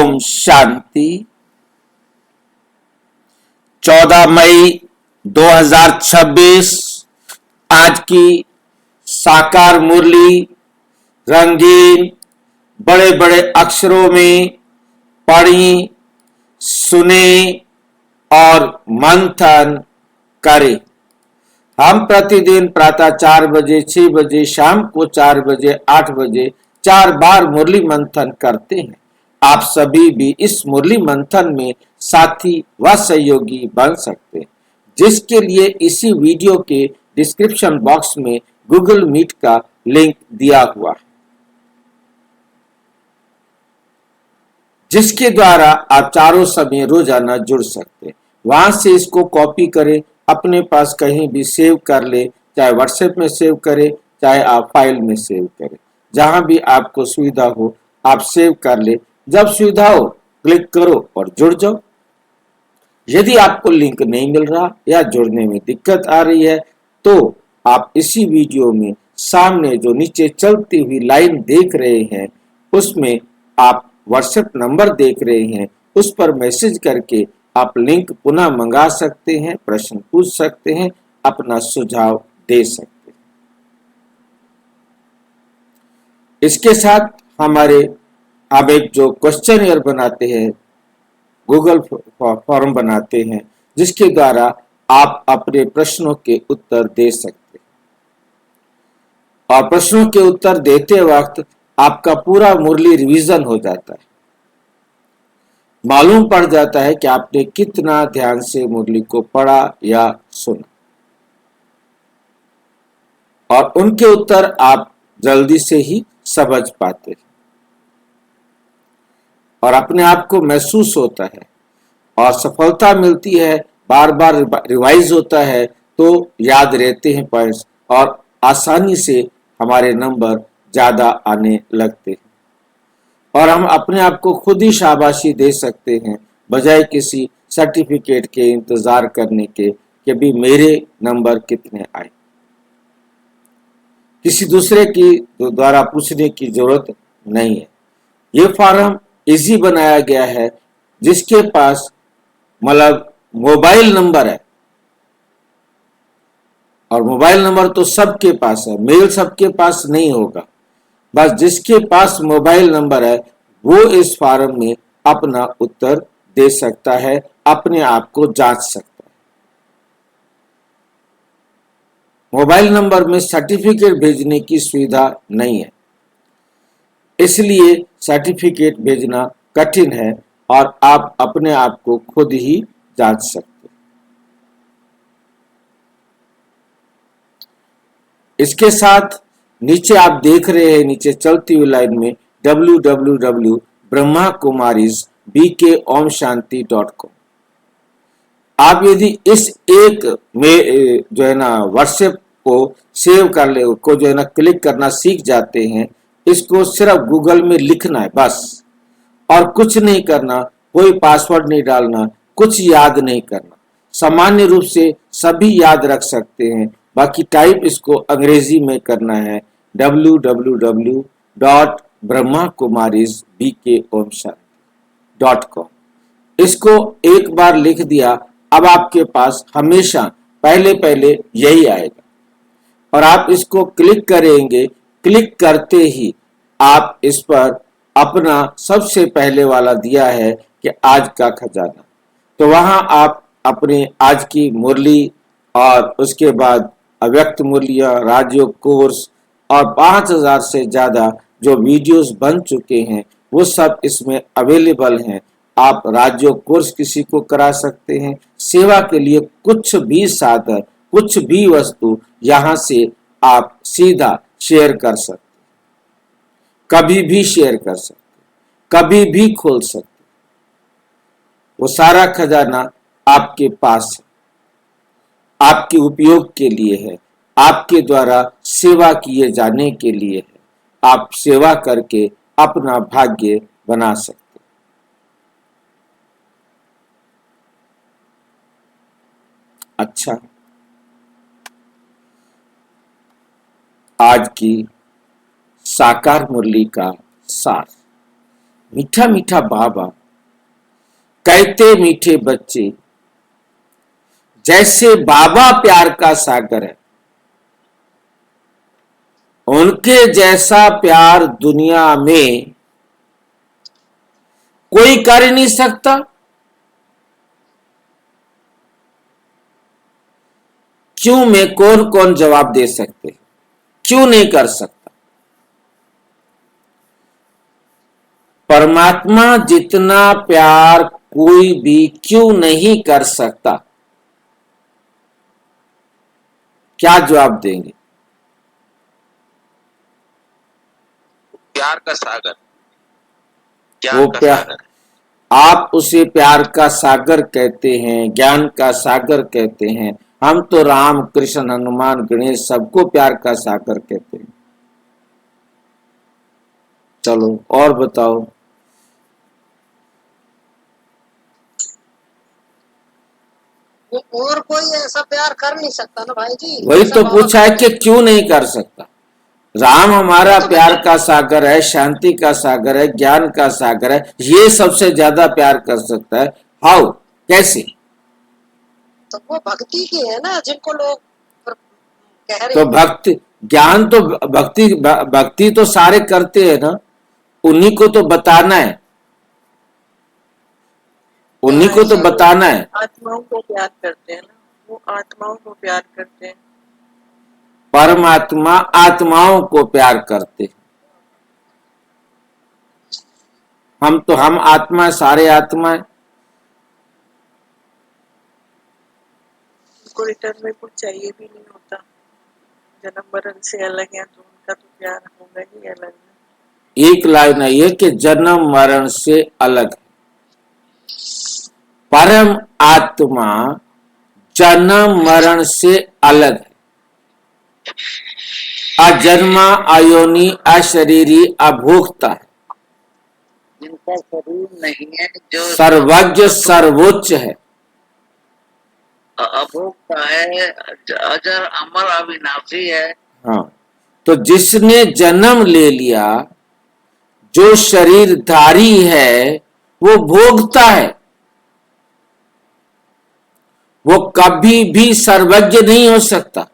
ओम शांति। 14 मई 2026 आज की साकार मुरली रंगीन बड़े बड़े अक्षरों में पढ़ी, सुने और मंथन करें। हम प्रतिदिन प्रातः 4 बजे, 6 बजे, शाम को 4 बजे, 8 बजे 4 बार मुरली मंथन करते हैं। आप सभी भी इस मुरली मंथन में साथी व सहयोगी बन सकते हैं, जिसके लिए इसी वीडियो के डिस्क्रिप्शन बॉक्स में गूगल मीट का लिंक दिया हुआ है, जिसके द्वारा आप चारों समय रोजाना जुड़ सकते हैं। वहां से इसको कॉपी करें, अपने पास कहीं भी सेव कर ले, चाहे व्हाट्सएप में सेव करें, चाहे आप फाइल में सेव करें, जहां भी आपको सुविधा हो आप सेव कर ले। जब सुविधा हो क्लिक करो और जुड़ जाओ। यदि आपको लिंक नहीं मिल रहा या जुड़ने में दिक्कत आ रही है तो आप इसी वीडियो में सामने जो नीचे चलती हुई लाइन देख रहे हैं, उसमें आप व्हाट्सएप नंबर देख रहे हैं, उस पर मैसेज करके आप लिंक पुनः मंगा सकते हैं, प्रश्न पूछ सकते हैं, अपना सुझाव दे सकते हैं। इसके साथ हमारे आप एक जो क्वेश्चनियर बनाते हैं, गूगल फॉर्म बनाते हैं, जिसके द्वारा आप अपने प्रश्नों के उत्तर दे सकते हैं। और प्रश्नों के उत्तर देते वक्त आपका पूरा मुरली रिवीजन हो जाता है, मालूम पड़ जाता है कि आपने कितना ध्यान से मुरली को पढ़ा या सुना, और उनके उत्तर आप जल्दी से ही समझ पाते हैं और अपने आप को महसूस होता है और सफलता मिलती है। बार बार रिवाइज होता है तो याद रहते हैं पॉइंट्स और आसानी से हमारे नंबर ज्यादा आने लगते हैं और हम अपने आप को खुद ही शाबाशी दे सकते हैं, बजाय किसी सर्टिफिकेट के इंतजार करने के कि भी मेरे नंबर कितने आए। किसी दूसरे की द्वारा पूछने की जरूरत नहीं है। ये फॉर्म इजी बनाया गया है, जिसके पास मतलब मोबाइल नंबर है, और मोबाइल नंबर तो सबके पास है, मेल सबके पास नहीं होगा। बस जिसके पास मोबाइल नंबर है वो इस फॉर्म में अपना उत्तर दे सकता है, अपने आप को जांच सकता है। मोबाइल नंबर में सर्टिफिकेट भेजने की सुविधा नहीं है, इसलिए सर्टिफिकेट भेजना कठिन है और आप अपने आप को खुद ही जांच सकते हैं। इसके साथ नीचे आप देख रहे हैं, नीचे चलती हुई लाइन में www.brahmakumarisbkomshanti.com। आप यदि इस एक में जो है ना व्हाट्सएप को सेव कर ले, को जो है ना क्लिक करना सीख जाते हैं, इसको सिर्फ गूगल में लिखना है बस, और कुछ नहीं करना, कोई पासवर्ड नहीं डालना, कुछ याद नहीं करना। सामान्य रूप से सभी याद रख सकते हैं, बाकी टाइप इसको अंग्रेजी में करना है www.brahmakumarisbkomshanti.com। इसको एक बार लिख दिया, अब आपके पास हमेशा पहले पहले यही आएगा और आप इसको क्लिक करेंगे। क्लिक करते ही आप इस पर अपना सबसे पहले वाला दिया है कि आज का खजाना, तो वहां आप अपने आज की मुरली और उसके बाद अव्यक्त मुरलियां, राजयोग कोर्स और 5000 से ज्यादा जो वीडियोस बन चुके हैं वो सब इसमें अवेलेबल हैं। आप राजयोग कोर्स किसी को करा सकते हैं। सेवा के लिए कुछ भी साधन, कुछ भी वस्तु यहां से आप सीधा शेयर कर सकते, कभी भी शेयर कर सकते, कभी भी खोल सकते। वो सारा खजाना आपके पास है, आपके उपयोग के लिए है, आपके द्वारा सेवा किए जाने के लिए है। आप सेवा करके अपना भाग्य बना सकते। अच्छा, आज की साकार मुरली का सार। मीठा मीठा बाबा, कहते मीठे बच्चे, जैसे बाबा प्यार का सागर है, उनके जैसा प्यार दुनिया में कोई कर ही नहीं सकता। क्यों में कौन कौन जवाब दे सकते, क्यों नहीं कर सकता? परमात्मा जितना प्यार कोई भी क्यों नहीं कर सकता? क्या जवाब देंगे? प्यार का सागर, वो प्यार, आप उसे प्यार का सागर कहते हैं, ज्ञान का सागर कहते हैं। हम तो राम कृष्ण हनुमान गणेश सबको प्यार का सागर कहते हैं। चलो और बताओ। और कोई ऐसा प्यार कर नहीं सकता ना भाई जी। वही ऐसा तो बाबा पूछा है कि क्यों नहीं कर सकता। राम हमारा तो प्यार का सागर है, शांति का सागर है, ज्ञान का सागर है, ये सबसे ज्यादा प्यार कर सकता है। हाउ, कैसे? तो वो भक्ति की है ना, जिनको लोग कह रहे तो हैं। भक्ति ज्ञान तो भक्ति तो सारे करते हैं ना, उन्हीं को तो बताना है, उन्हीं को तो बताना है। आत्माओं को प्यार करते हैं ना, वो आत्माओं को प्यार करते हैं। परमात्मा आत्माओं को प्यार करते। हम आत्मा, सारे आत्मा है। उनको रिटर्न में कुछ चाहिए भी नहीं होता, जन्म मरण से अलग है तो उनका तो प्यार होगा ही अलग है। एक लाइन है ये कि जन्म मरण से अलग है। परम आत्मा जन्म मरण से अलग है, अजन्मा, अयोनि, अशरीरी, अभोक्ता है, जिनका शरीर नहीं है, जो सर्वज्ञ, सर्वोच्च है, अभोक्ता है, अजर अमर अविनाशी है। हाँ। तो जिसने जन्म ले लिया, जो शरीरधारी है, वो भोगता है, वो कभी भी सर्वज्ञ नहीं हो सकता।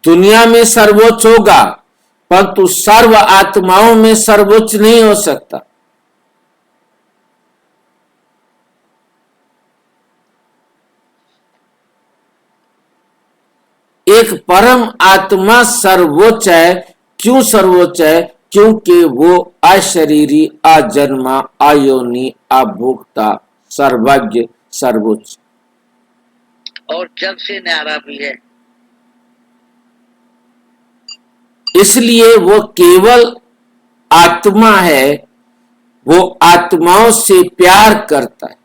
दुनिया में सर्वोच्च होगा, परंतु सर्व आत्माओं में सर्वोच्च नहीं हो सकता। एक परम आत्मा सर्वोच्च है। क्यों सर्वोच्च है? क्योंकि वो अशरीरी, अजन्मा, अयोनि, अभोक्ता, सर्वज्ञ, सर्वोच्च और जग से न्यारा भी है। इसलिए वो केवल आत्मा है, वो आत्माओं से प्यार करता है।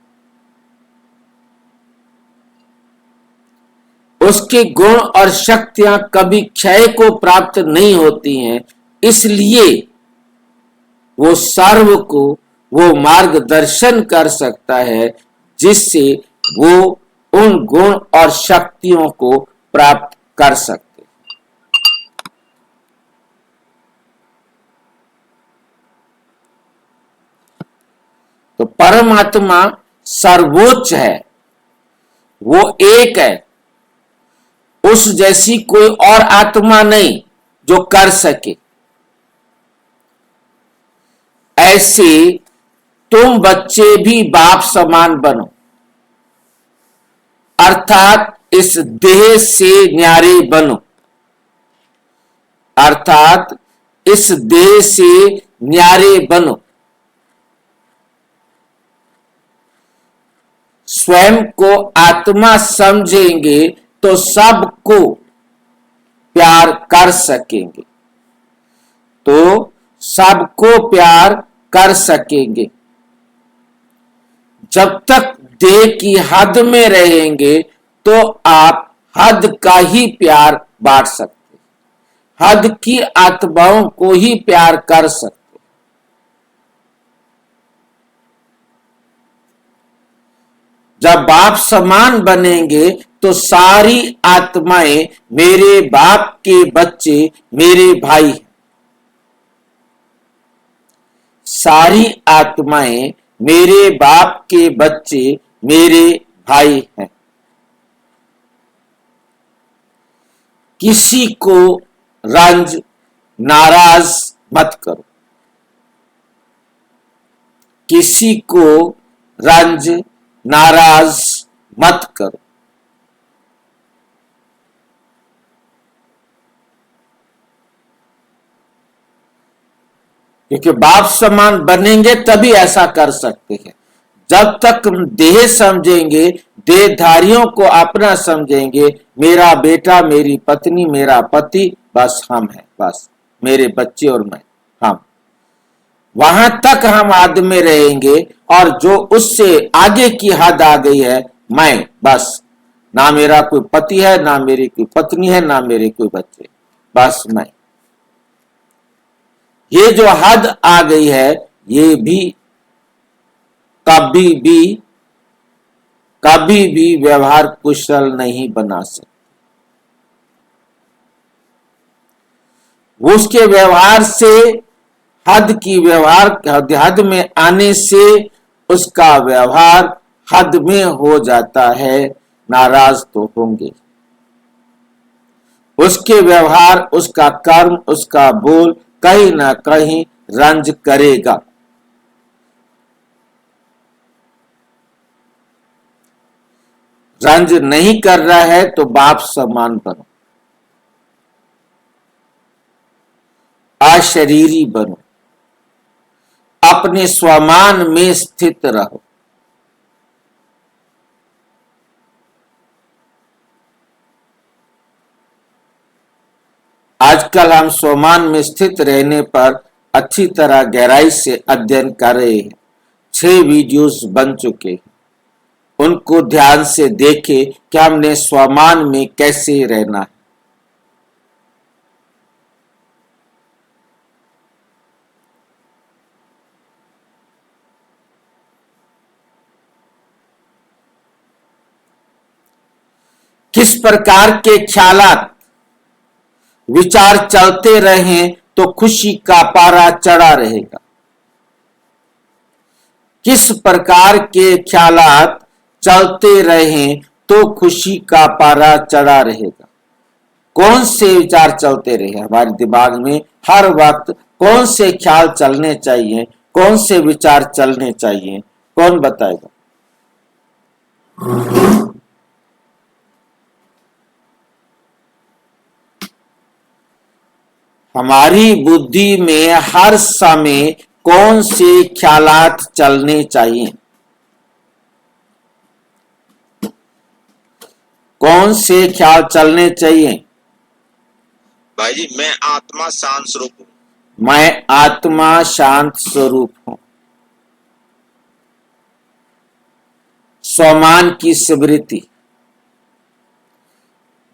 उसके गुण और शक्तियां कभी क्षय को प्राप्त नहीं होती हैं, इसलिए वो सर्व को वो मार्गदर्शन कर सकता है, जिससे वो उन गुण और शक्तियों को प्राप्त कर सकते। तो परमात्मा सर्वोच्च है, वो एक है, उस जैसी कोई और आत्मा नहीं जो कर सके। ऐसे तुम बच्चे भी बाप समान बनो, अर्थात इस देह से न्यारे बनो, अर्थात इस देह से न्यारे बनो। स्वयं को आत्मा समझेंगे तो सबको प्यार कर सकेंगे, तो सबको प्यार कर सकेंगे। जब तक देह की हद में रहेंगे तो आप हद का ही प्यार बांट सकते, हद की आत्माओं को ही प्यार कर सकते। जब बाप समान बनेंगे तो सारी आत्माएं मेरे बाप के बच्चे, मेरे भाई हैं। सारी आत्माएं मेरे बाप के बच्चे, मेरे भाई हैं। किसी को रंज नाराज मत करो, किसी को रंज नाराज मत करो। क्योंकि बाप समान बनेंगे तभी ऐसा कर सकते हैं। जब तक हम देह समझेंगे, देहधारियों को अपना समझेंगे, मेरा बेटा, मेरी पत्नी, मेरा पति, बस हम हैं, बस मेरे बच्चे और मैं, हम, वहां तक हम हद में रहेंगे। और जो उससे आगे की हद आ गई है, मैं, बस ना मेरा कोई पति है, ना मेरी कोई पत्नी है, ना मेरे कोई बच्चे, बस मैं। ये जो हद आ गई है, ये भी कभी भी व्यवहार कुशल नहीं बना सकते। उसके व्यवहार से, हद में आने से उसका व्यवहार हद में हो जाता है। नाराज तो होंगे, उसके व्यवहार, उसका कर्म, उसका बोल कहीं ना कहीं रंज करेगा। रंज नहीं कर रहा है तो बाप समान बनो, अशरीरी बनो, अपने स्वमान में स्थित रहो। आजकल हम स्वमान में स्थित रहने पर अच्छी तरह गहराई से अध्ययन कर रहे हैं। 6 वीडियोस बन चुके हैं, उनको ध्यान से देखें कि हमने स्वमान में कैसे रहना है। किस प्रकार के ख्यालात, विचार चलते रहें तो खुशी का पारा चढ़ा रहेगा। किस प्रकार के ख्यालात चलते रहें तो खुशी का पारा चढ़ा रहेगा। कौन से विचार चलते रहे हमारे दिमाग में, हर वक्त कौन से ख्याल चलने चाहिए, कौन से विचार चलने चाहिए, कौन बताएगा? हमारी बुद्धि में हर समय कौन से ख्यालात चलने चाहिए, कौन से ख्याल चलने चाहिए? भाई जी, मैं आत्मा शांत स्वरूप हूँ। मैं आत्मा शांत स्वरूप हूं। स्वमान की स्मृति,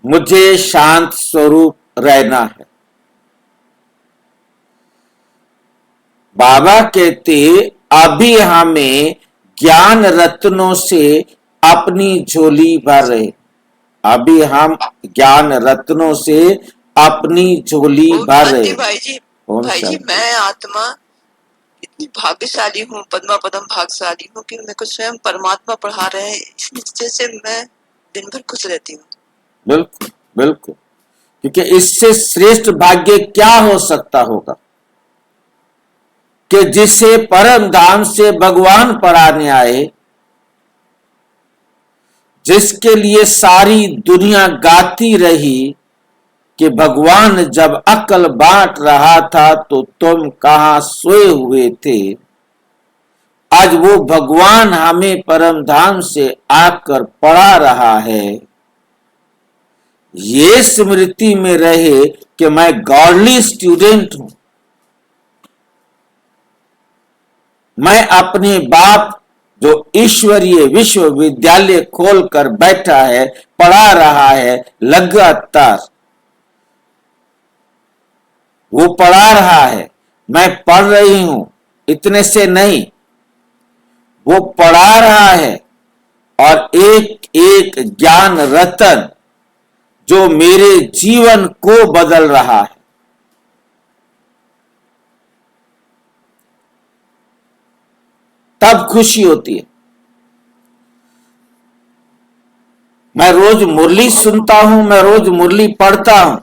मुझे शांत स्वरूप रहना है। बाबा कहते, अभी हमें ज्ञान रत्नों से अपनी झोली भर रहे। अभी हम ज्ञान रत्नों से अपनी झोली भर रहे। भाई जी, मैं आत्मा इतनी भाग्यशाली हूँ, पद्मा पदम भाग्यशाली हूँ कि मेरे को स्वयं परमात्मा पढ़ा रहे हैं। इस निश्चय से मैं दिन भर खुश रहती हूँ। बिल्कुल बिल्कुल, क्योंकि इससे श्रेष्ठ भाग्य क्या हो सकता होगा कि जिसे परम धाम से भगवान पढ़ाने आए, जिसके लिए सारी दुनिया गाती रही कि भगवान जब अकल बांट रहा था तो तुम कहां सोए हुए थे। आज वो भगवान हमें परम धाम से आकर पढ़ा रहा है। ये स्मृति में रहे कि मैं गॉडली स्टूडेंट हूं। मैं अपने बाप जो ईश्वरीय विश्वविद्यालय खोलकर बैठा है, पढ़ा रहा है लगातार, वो पढ़ा रहा है, मैं पढ़ रही हूं, इतने से नहीं, वो पढ़ा रहा है। और एक एक ज्ञान रतन जो मेरे जीवन को बदल रहा है। तब खुशी होती है। मैं रोज मुरली सुनता हूं, मैं रोज मुरली पढ़ता हूं,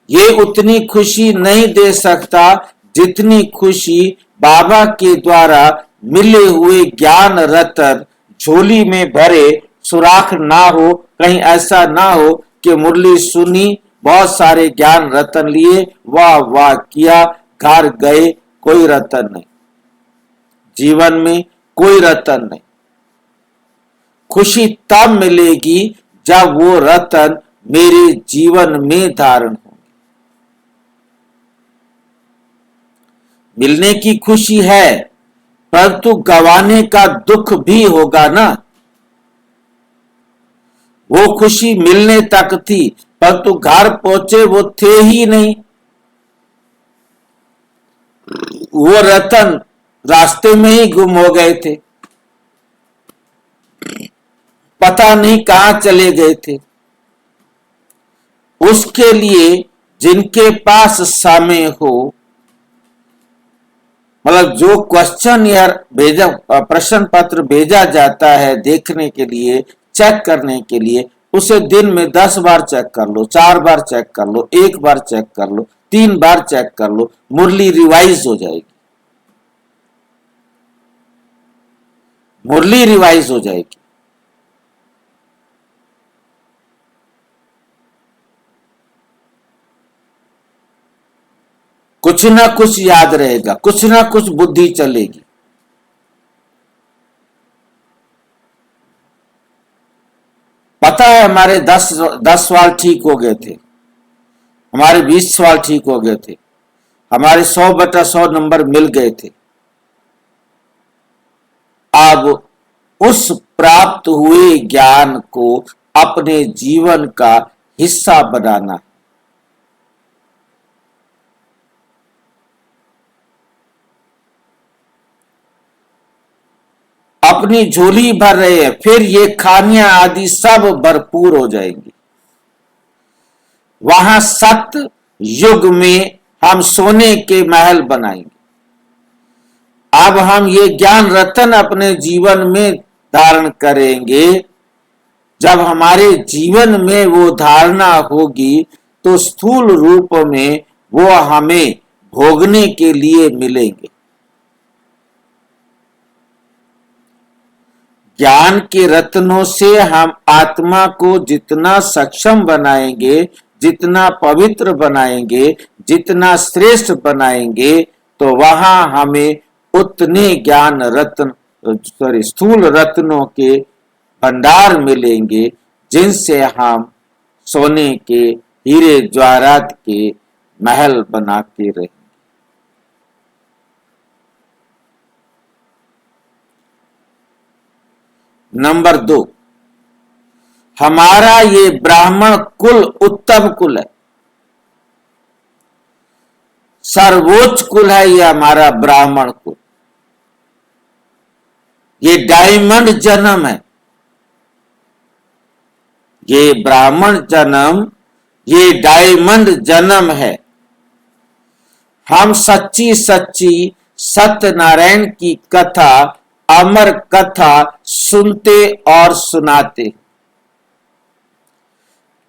ये उतनी खुशी नहीं दे सकता जितनी खुशी बाबा के द्वारा मिले हुए ज्ञान रतन झोली में भरे, सुराख ना हो, कहीं ऐसा ना हो कि मुरली सुनी, बहुत सारे ज्ञान रतन लिए, वाह वाह किया, घर गए, कोई रतन नहीं, जीवन में कोई रतन नहीं। खुशी तब मिलेगी जब वो रतन मेरे जीवन में धारण होंगे। मिलने की खुशी है, परंतु गवाने का दुख भी होगा ना। वो खुशी मिलने तक थी, परंतु घर पहुंचे वो थे ही नहीं। वो रतन रास्ते में ही गुम हो गए थे, पता नहीं कहां चले गए थे। उसके लिए जिनके पास समय हो, मतलब जो क्वेश्चन या भेजा प्रश्न पत्र भेजा जाता है देखने के लिए, चेक करने के लिए, उसे दिन में 10 बार चेक कर लो, 4 बार चेक कर लो, 1 बार चेक कर लो, 3 बार चेक कर लो, मुरली रिवाइज हो जाएगी, मुरली रिवाइज हो जाएगी। कुछ ना कुछ याद रहेगा, कुछ ना कुछ बुद्धि चलेगी। पता है हमारे 10 सवाल ठीक हो गए थे, हमारे 20 सवाल ठीक हो गए थे, हमारे 100/100 नंबर मिल गए थे। अब उस प्राप्त हुए ज्ञान को अपने जीवन का हिस्सा बनाना। अपनी झोली भर रहे हैं, फिर ये खानियां आदि सब भरपूर हो जाएंगी। वहां सत्य युग में हम सोने के महल बनाएंगे। अब हम ये ज्ञान रतन अपने जीवन में धारण करेंगे। जब हमारे जीवन में वो धारणा होगी तो स्थूल रूप में वो हमें भोगने के लिए मिलेंगे। ज्ञान के रत्नों से हम आत्मा को जितना सक्षम बनाएंगे, जितना पवित्र बनाएंगे, जितना श्रेष्ठ बनाएंगे, तो वहां हमें उतने ज्ञान रत्न स्थूल रत्नों के भंडार मिलेंगे, जिनसे हम सोने के हीरे जवाहरात के महल बना के रहेंगे। नंबर 2, हमारा ये ब्राह्मण कुल उत्तम कुल है, सर्वोच्च कुल है। ये हमारा ब्राह्मण कुल, ये डायमंड जन्म है। ये ब्राह्मण जन्म, ये डायमंड जन्म है। हम सच्ची सच्ची सत्यनारायण की कथा, अमर कथा सुनते और सुनाते।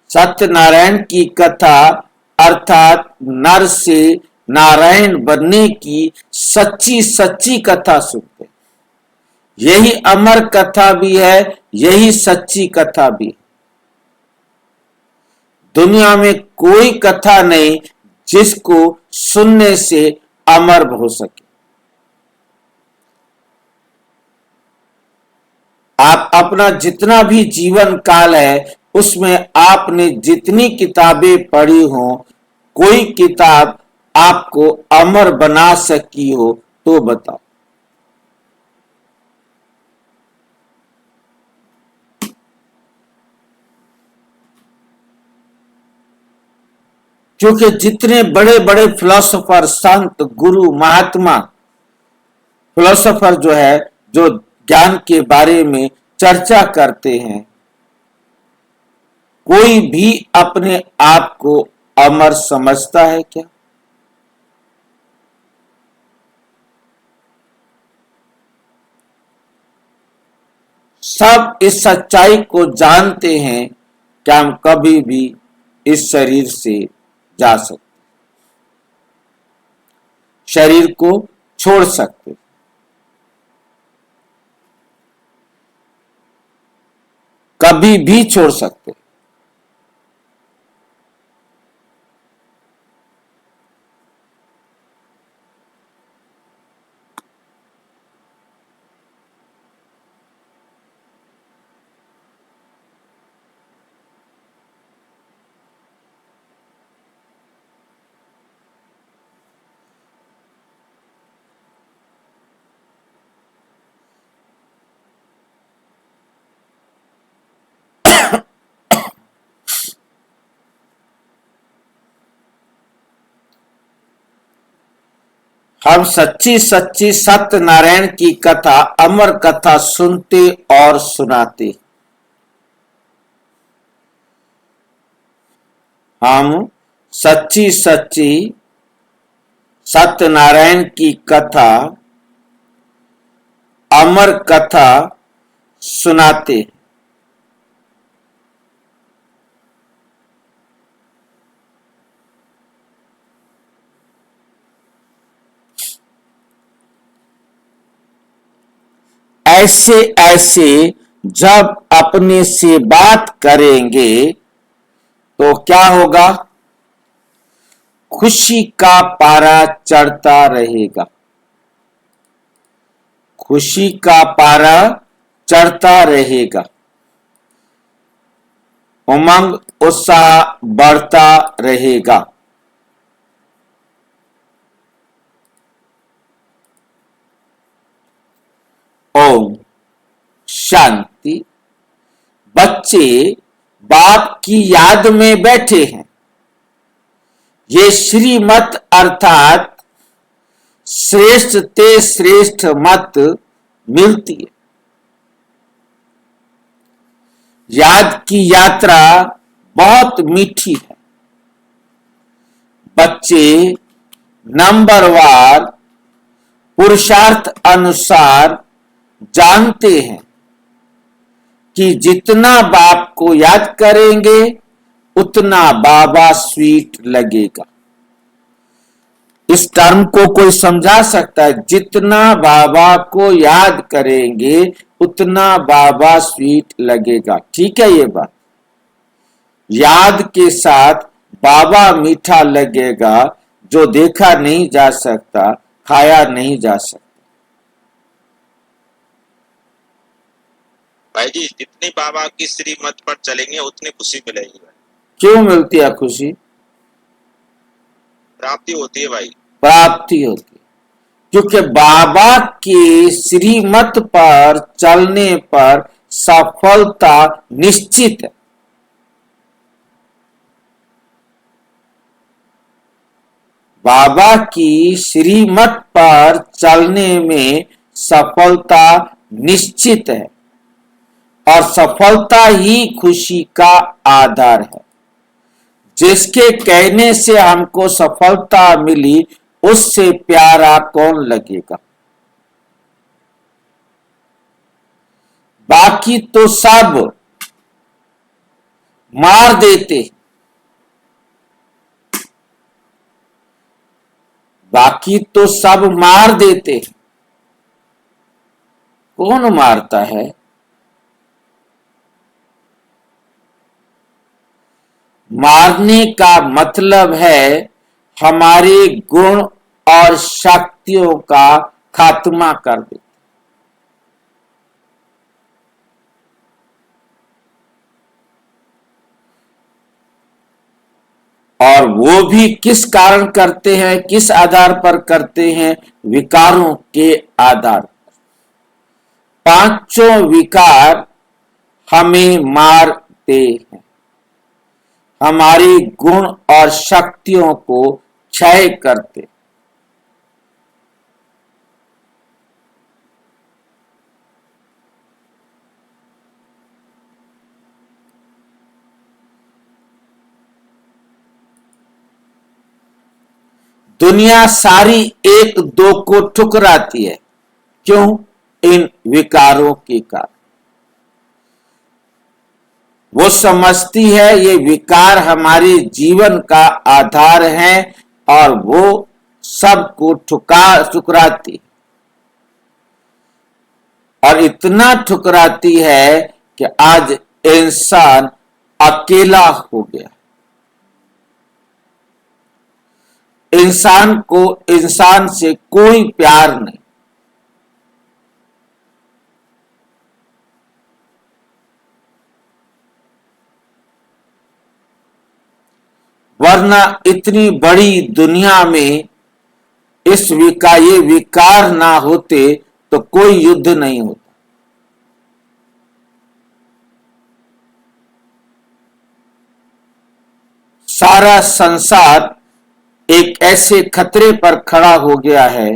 सत्यनारायण की कथा अर्थात नर से नारायण बनने की सच्ची सच्ची कथा सुनते। यही अमर कथा भी है, यही सच्ची कथा भी। दुनिया में कोई कथा नहीं जिसको सुनने से अमर हो सके। आप अपना जितना भी जीवन काल है उसमें आपने जितनी किताबें पढ़ी हो, कोई किताब आपको अमर बना सकी हो तो बताओ। क्योंकि जितने बड़े बड़े फिलोसोफर, संत, गुरु, महात्मा, फिलोसोफर जो है, जो ज्ञान के बारे में चर्चा करते हैं, कोई भी अपने आप को अमर समझता है क्या? सब इस सच्चाई को जानते हैं कि हम कभी भी इस शरीर से जा सकते, शरीर को छोड़ सकते, कभी भी छोड़ सकते। हम सच्ची सच्ची सत्यनारायण की कथा, अमर कथा सुनते और सुनाते। हम सच्ची सच्ची सत्यनारायण की कथा, अमर कथा सुनाते। ऐसे ऐसे जब अपने से बात करेंगे तो क्या होगा? खुशी का पारा चढ़ता रहेगा, खुशी का पारा चढ़ता रहेगा, उमंग उत्साह बढ़ता रहेगा। ओम शांति। बच्चे बाप की याद में बैठे हैं। ये श्रीमत अर्थात श्रेष्ठ ते श्रेष्ठ मत मिलती है। याद की यात्रा बहुत मीठी है। बच्चे नंबरवार पुरुषार्थ अनुसार जानते हैं कि जितना बाप को याद करेंगे उतना बाबा स्वीट लगेगा। इस टर्म को कोई समझा सकता है? जितना बाबा को याद करेंगे उतना बाबा स्वीट लगेगा। ठीक है ये बात। याद के साथ बाबा मीठा लगेगा, जो देखा नहीं जा सकता, खाया नहीं जा सकता। भाई जी, जितनी बाबा की श्रीमत पर चलेंगे उतनी खुशी मिलेगी भाई। क्यों मिलती है खुशी? प्राप्ति होती है भाई। प्राप्ति होती है क्योंकि बाबा के श्रीमत पर चलने पर सफलता निश्चित है। बाबा की श्रीमत पर चलने में सफलता निश्चित है और सफलता ही खुशी का आधार है। जिसके कहने से हमको सफलता मिली उससे प्यारा कौन लगेगा? बाकी तो सब मार देते, बाकी तो सब मार देते। कौन मारता है? मारने का मतलब है हमारे गुण और शक्तियों का खात्मा कर दे। और वो भी किस कारण करते हैं, किस आधार पर करते हैं? विकारों के आधार पर। पांचों विकार हमें मारते हैं, हमारी गुण और शक्तियों को क्षय करते। दुनिया सारी एक दो को ठुकराती है। क्यों? इन विकारों के कारण। वो समझती है ये विकार हमारे जीवन का आधार है और वो सबको ठुकराती, और इतना ठुकराती है कि आज इंसान अकेला हो गया। इंसान को इंसान से कोई प्यार नहीं। वरना इतनी बड़ी दुनिया में ये विकार ना होते तो कोई युद्ध नहीं होता। सारा संसार एक ऐसे खतरे पर खड़ा हो गया है।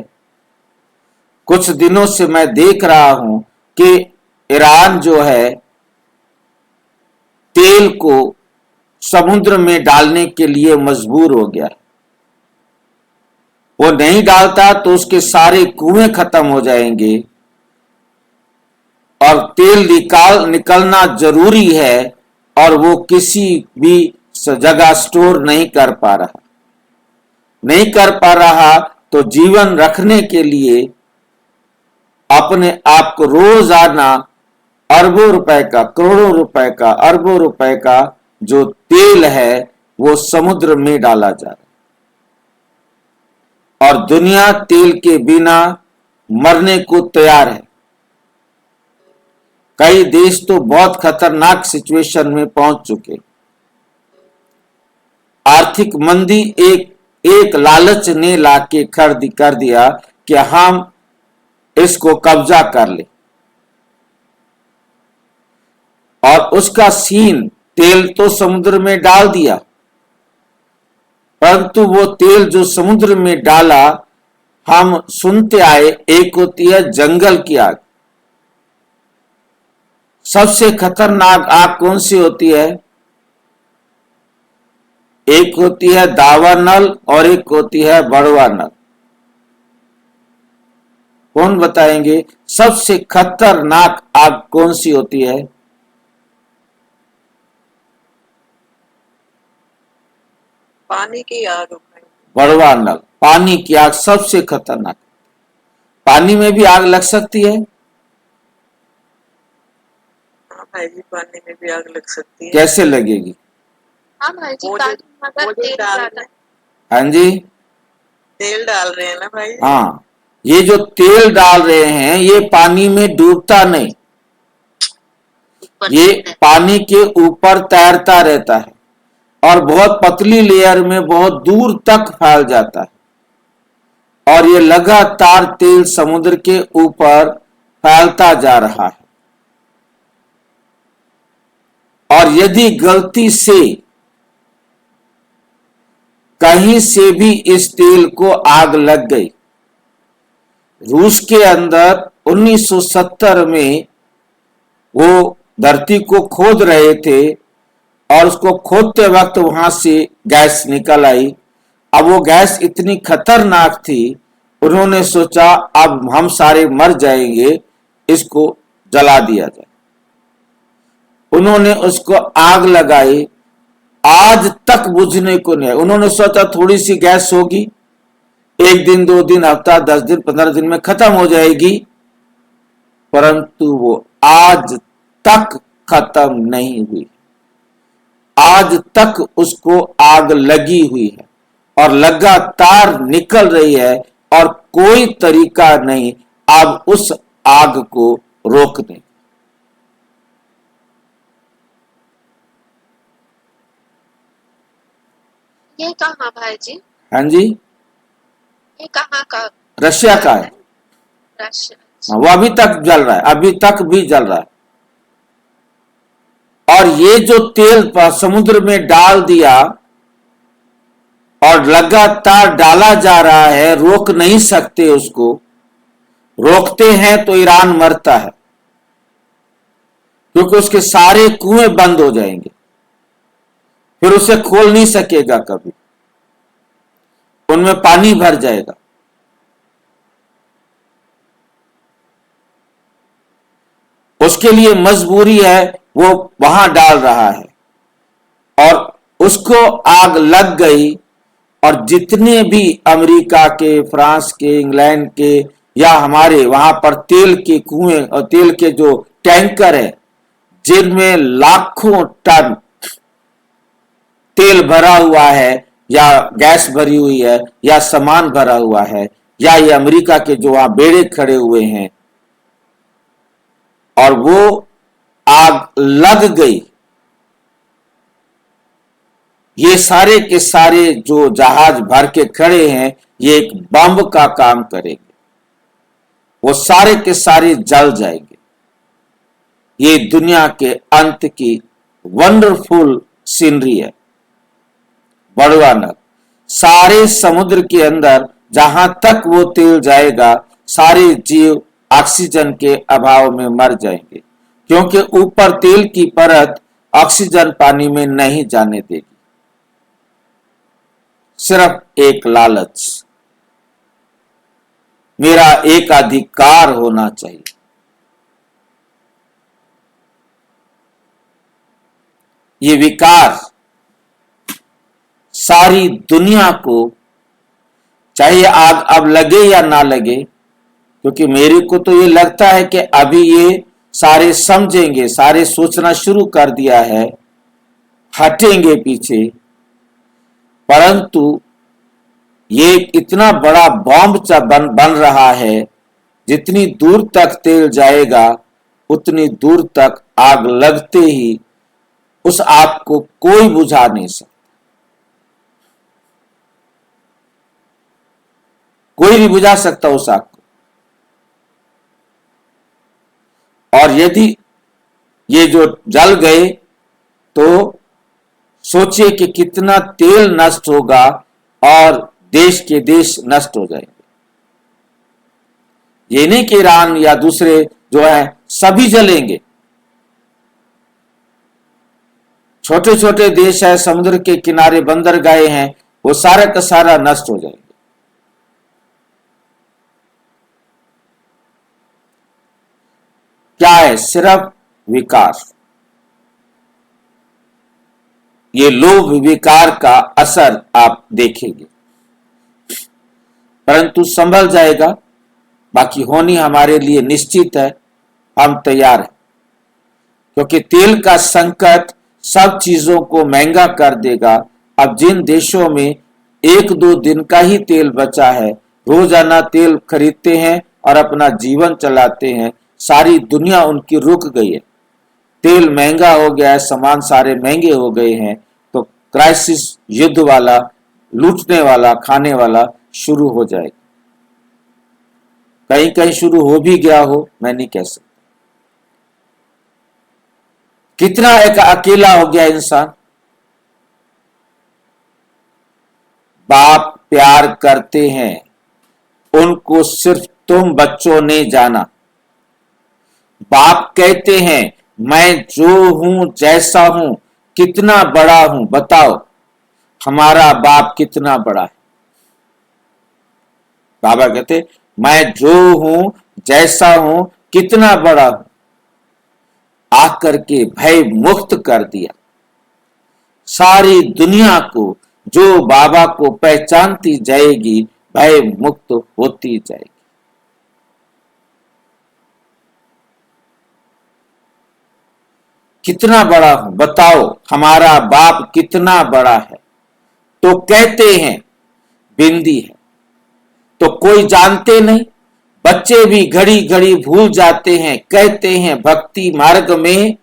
कुछ दिनों से मैं देख रहा हूं कि ईरान जो है तेल को समुद्र में डालने के लिए मजबूर हो गया। वो नहीं डालता तो उसके सारे कुएं खत्म हो जाएंगे और तेल निकलना जरूरी है, और वो किसी भी जगह स्टोर नहीं कर पा रहा तो जीवन रखने के लिए अपने आप को रोजाना अरबों रुपए का, करोड़ों रुपए का, अरबों रुपए का जो तेल है वो समुद्र में डाला जा रहा है, और दुनिया तेल के बिना मरने को तैयार है। कई देश तो बहुत खतरनाक सिचुएशन में पहुंच चुके। आर्थिक मंदी एक लालच ने लाके कर दिया कि हम इसको कब्जा कर ले, और उसका सीन तेल तो समुद्र में डाल दिया, परंतु वो तेल जो समुद्र में डाला, हम सुनते आए, एक होती है जंगल की आग। सबसे खतरनाक आग कौन सी होती है? एक होती है दावा नल और एक होती है बड़वा नल। कौन बताएंगे सबसे खतरनाक आग कौन सी होती है? पानी की आग भाई। बड़वा नल, पानी की आग सबसे खतरनाक। पानी में भी आग लग सकती है। हाँ भाई जी, पानी में भी आग लग सकती है। कैसे लगेगी? हाँ भाई जी, वो काजू जो मगर तेल डाल डाला। हाँ जी, तेल डाल रहे हैं ना भाई। हाँ, ये जो तेल डाल रहे हैं ये पानी में डूबता नहीं, ये पानी के ऊपर तैरता रहता है और बहुत पतली लेयर में बहुत दूर तक फैल जाता है, और ये लगातार तेल समुद्र के ऊपर फैलता जा रहा है। और यदि गलती से कहीं से भी इस तेल को आग लग गई, रूस के अंदर 1970 में वो धरती को खोद रहे थे और उसको खोदते वक्त वहां से गैस निकल आई। अब वो गैस इतनी खतरनाक थी, उन्होंने सोचा अब हम सारे मर जाएंगे, इसको जला दिया जाए। उन्होंने उसको आग लगाई, आज तक बुझने को नहीं। उन्होंने सोचा थोड़ी सी गैस होगी, 1 दिन 2 दिन, हफ्ता, 10 दिन, 15 दिन में खत्म हो जाएगी, परंतु वो आज तक खत्म नहीं हुई। आज तक उसको आग लगी हुई है और लगातार निकल रही है, और कोई तरीका नहीं अब उस आग को रोकने। ये कहाँ भाई जी? हाँ जी, ये कहाँ का? रशिया का है। रशिया। वो अभी तक जल रहा है, अभी तक भी जल रहा है। और ये जो तेल समुद्र में डाल दिया और लगातार डाला जा रहा है, रोक नहीं सकते उसको। रोकते हैं तो ईरान मरता है, क्योंकि उसके सारे कुएं बंद हो जाएंगे, फिर उसे खोल नहीं सकेगा कभी, उनमें पानी भर जाएगा। उस उसके लिए मजबूरी है, वो वहां डाल रहा है और उसको आग लग गई। और जितने भी अमेरिका के, फ्रांस के, इंग्लैंड के या हमारे वहां पर तेल के कुएं और तेल के जो टैंकर है, जिनमें लाखों टन तेल भरा हुआ है या गैस भरी हुई है या सामान भरा हुआ है, या ये अमेरिका के जो वहां बेड़े खड़े हुए हैं और वो आग लग गई, ये सारे के सारे जो जहाज भर के खड़े हैं, ये एक बम का काम करेंगे, वो सारे के सारे जल जाएंगे। ये दुनिया के अंत की वंडरफुल सीनरी है, बड़वानक। सारे समुद्र के अंदर जहां तक वो तेल जाएगा, सारे जीव ऑक्सीजन के अभाव में मर जाएंगे, क्योंकि ऊपर तेल की परत ऑक्सीजन पानी में नहीं जाने देगी। सिर्फ एक लालच, मेरा एक अधिकार होना चाहिए। ये विकार सारी दुनिया को, चाहे आग अब लगे या ना लगे, क्योंकि मेरे को तो ये लगता है कि अभी ये सारे समझेंगे, सारे सोचना शुरू कर दिया है, हटेंगे पीछे। परंतु ये इतना बड़ा बॉम्ब बन रहा है, जितनी दूर तक तेल जाएगा उतनी दूर तक आग लगते ही उस आग को कोई बुझा नहीं सकता, कोई नहीं बुझा सकता उस आग को। और यदि ये जो जल गए तो सोचिए कि कितना तेल नष्ट होगा और देश के देश नष्ट हो जाएंगे। ये नहीं कि ईरान या दूसरे जो है सभी जलेंगे, छोटे छोटे देश है, समुद्र के किनारे बंदरगाहें हैं, वो सारा का सारा नष्ट हो जाएंगे। क्या है? सिर्फ विकार। ये लोभ विकार का असर आप देखेंगे, परंतु संभल जाएगा। बाकी होनी हमारे लिए निश्चित है, हम तैयार हैं, क्योंकि तेल का संकट सब चीजों को महंगा कर देगा। अब जिन देशों में एक दो दिन का ही तेल बचा है, रोजाना तेल खरीदते हैं और अपना जीवन चलाते हैं, सारी दुनिया उनकी रुक गई है। तेल महंगा हो गया है, सामान सारे महंगे हो गए हैं, तो क्राइसिस, युद्ध वाला, लूटने वाला, खाने वाला शुरू हो जाएगा। कहीं कहीं शुरू हो भी गया हो, मैं नहीं कह सकता। कितना एक अकेला हो गया इंसान। बाप प्यार करते हैं, उनको सिर्फ तुम बच्चों ने जाना। बाप कहते हैं मैं जो हूं, जैसा हूं, कितना बड़ा हूं, बताओ हमारा बाप कितना बड़ा है। बाबा कहते मैं जो हूं, जैसा हूं, कितना बड़ा हूं, आकर के भय मुक्त कर दिया। सारी दुनिया को जो बाबा को पहचानती जाएगी, भय मुक्त होती जाएगी। कितना बड़ा हूं, बताओ हमारा बाप कितना बड़ा है। तो कहते हैं बिंदी है, तो कोई जानते नहीं। बच्चे भी घड़ी घड़ी भूल जाते हैं, कहते हैं भक्ति मार्ग में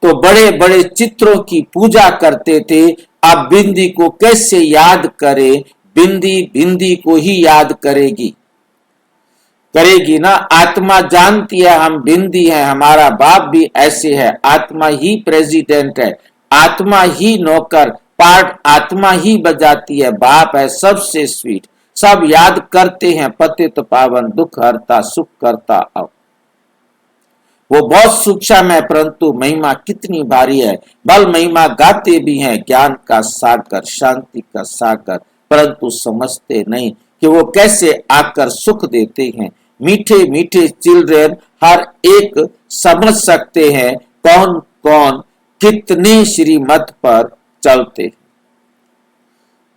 तो बड़े बड़े चित्रों की पूजा करते थे, अब बिंदी को कैसे याद करे। बिंदी बिंदी को ही याद करेगी ना। आत्मा जानती है हम बिंदी है, हमारा बाप भी ऐसे है। आत्मा ही प्रेसिडेंट है, आत्मा ही नौकर, पार्ट आत्मा ही बजाती है। बाप है सबसे स्वीट, सब याद करते हैं, पतित पावन, दुख हरता, सुख करता। अब वो बहुत सूक्ष्म है, परंतु महिमा कितनी भारी है। बल महिमा गाते भी हैं, ज्ञान का सागर, शांति का सागर, परंतु समझते नहीं कि वो कैसे आकर सुख देते हैं। मीठे मीठे चिल्ड्रन हर एक समझ सकते हैं कौन कौन कितने श्रीमत पर चलते।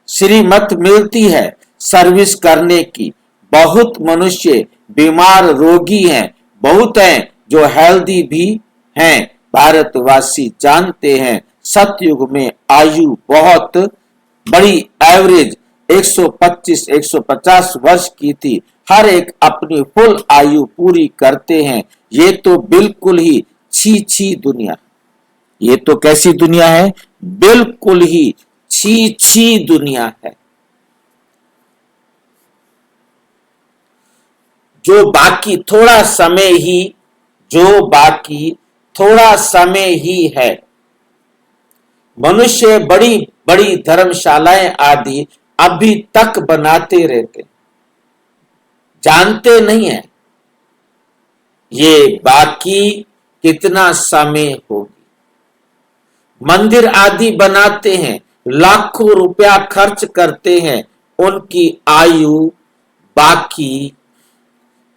श्रीमत मिलती है सर्विस करने की। बहुत मनुष्य बीमार रोगी हैं, बहुत हैं जो हेल्दी भी हैं। भारतवासी जानते हैं सतयुग में आयु बहुत बड़ी एवरेज 125-150 वर्ष की थी। हर एक अपनी फुल आयु पूरी करते हैं। ये तो बिल्कुल ही छी छी दुनिया। ये तो कैसी दुनिया है? बिल्कुल ही छी छी दुनिया है। जो बाकी थोड़ा समय ही है। मनुष्य बड़ी बड़ी धर्मशालाएं आदि अभी तक बनाते रहते, जानते नहीं है ये बाकी कितना समय होगी। मंदिर आदि बनाते हैं, लाखों रुपया खर्च करते हैं, उनकी आयु बाकी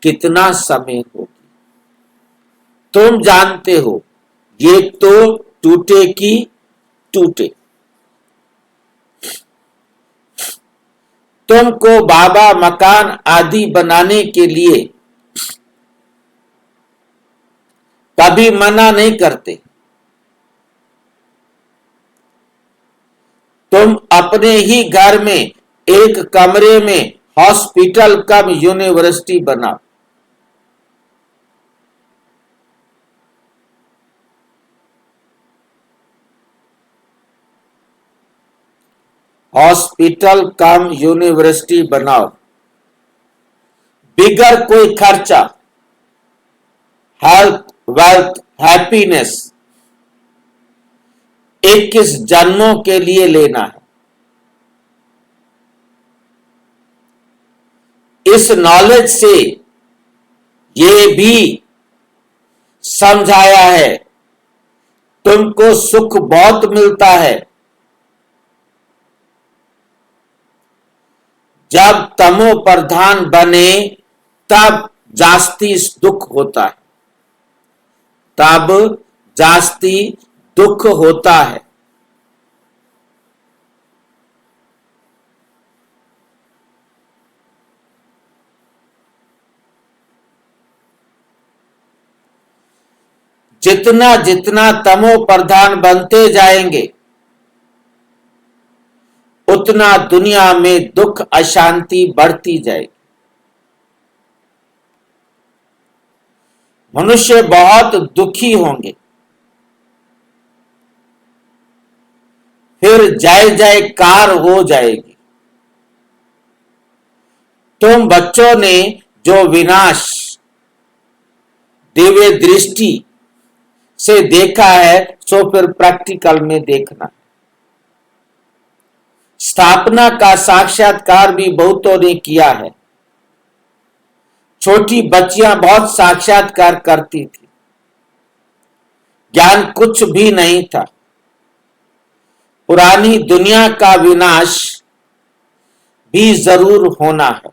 कितना समय होगी तुम जानते हो। ये तो टूटे की टूटे। तुमको बाबा मकान आदि बनाने के लिए कभी मना नहीं करते। तुम अपने ही घर में एक कमरे में हॉस्पिटल कम यूनिवर्सिटी बनाओ। हॉस्पिटल कम यूनिवर्सिटी बनाओ, बिगर कोई खर्चा। हेल्थ, वेल्थ, हैप्पीनेस 21 जन्मों के लिए लेना है। इस नॉलेज से ये भी समझाया है तुमको सुख बहुत मिलता है जब तमो प्रधान बने, तब जास्ती दुख होता है। तब जास्ती दुख होता है। जितना जितना तमो प्रधान बनते जाएंगे उतना दुनिया में दुख अशांति बढ़ती जाएगी। मनुष्य बहुत दुखी होंगे। फिर जय जयकार हो जाएगी। तुम बच्चों ने जो विनाश दिव्य दृष्टि से देखा है सो फिर प्रैक्टिकल में देखना। स्थापना का साक्षात्कार भी बहुतों ने किया है। छोटी बच्चियां बहुत साक्षात्कार करती थी। ज्ञान कुछ भी नहीं था। पुरानी दुनिया का विनाश भी जरूर होना है।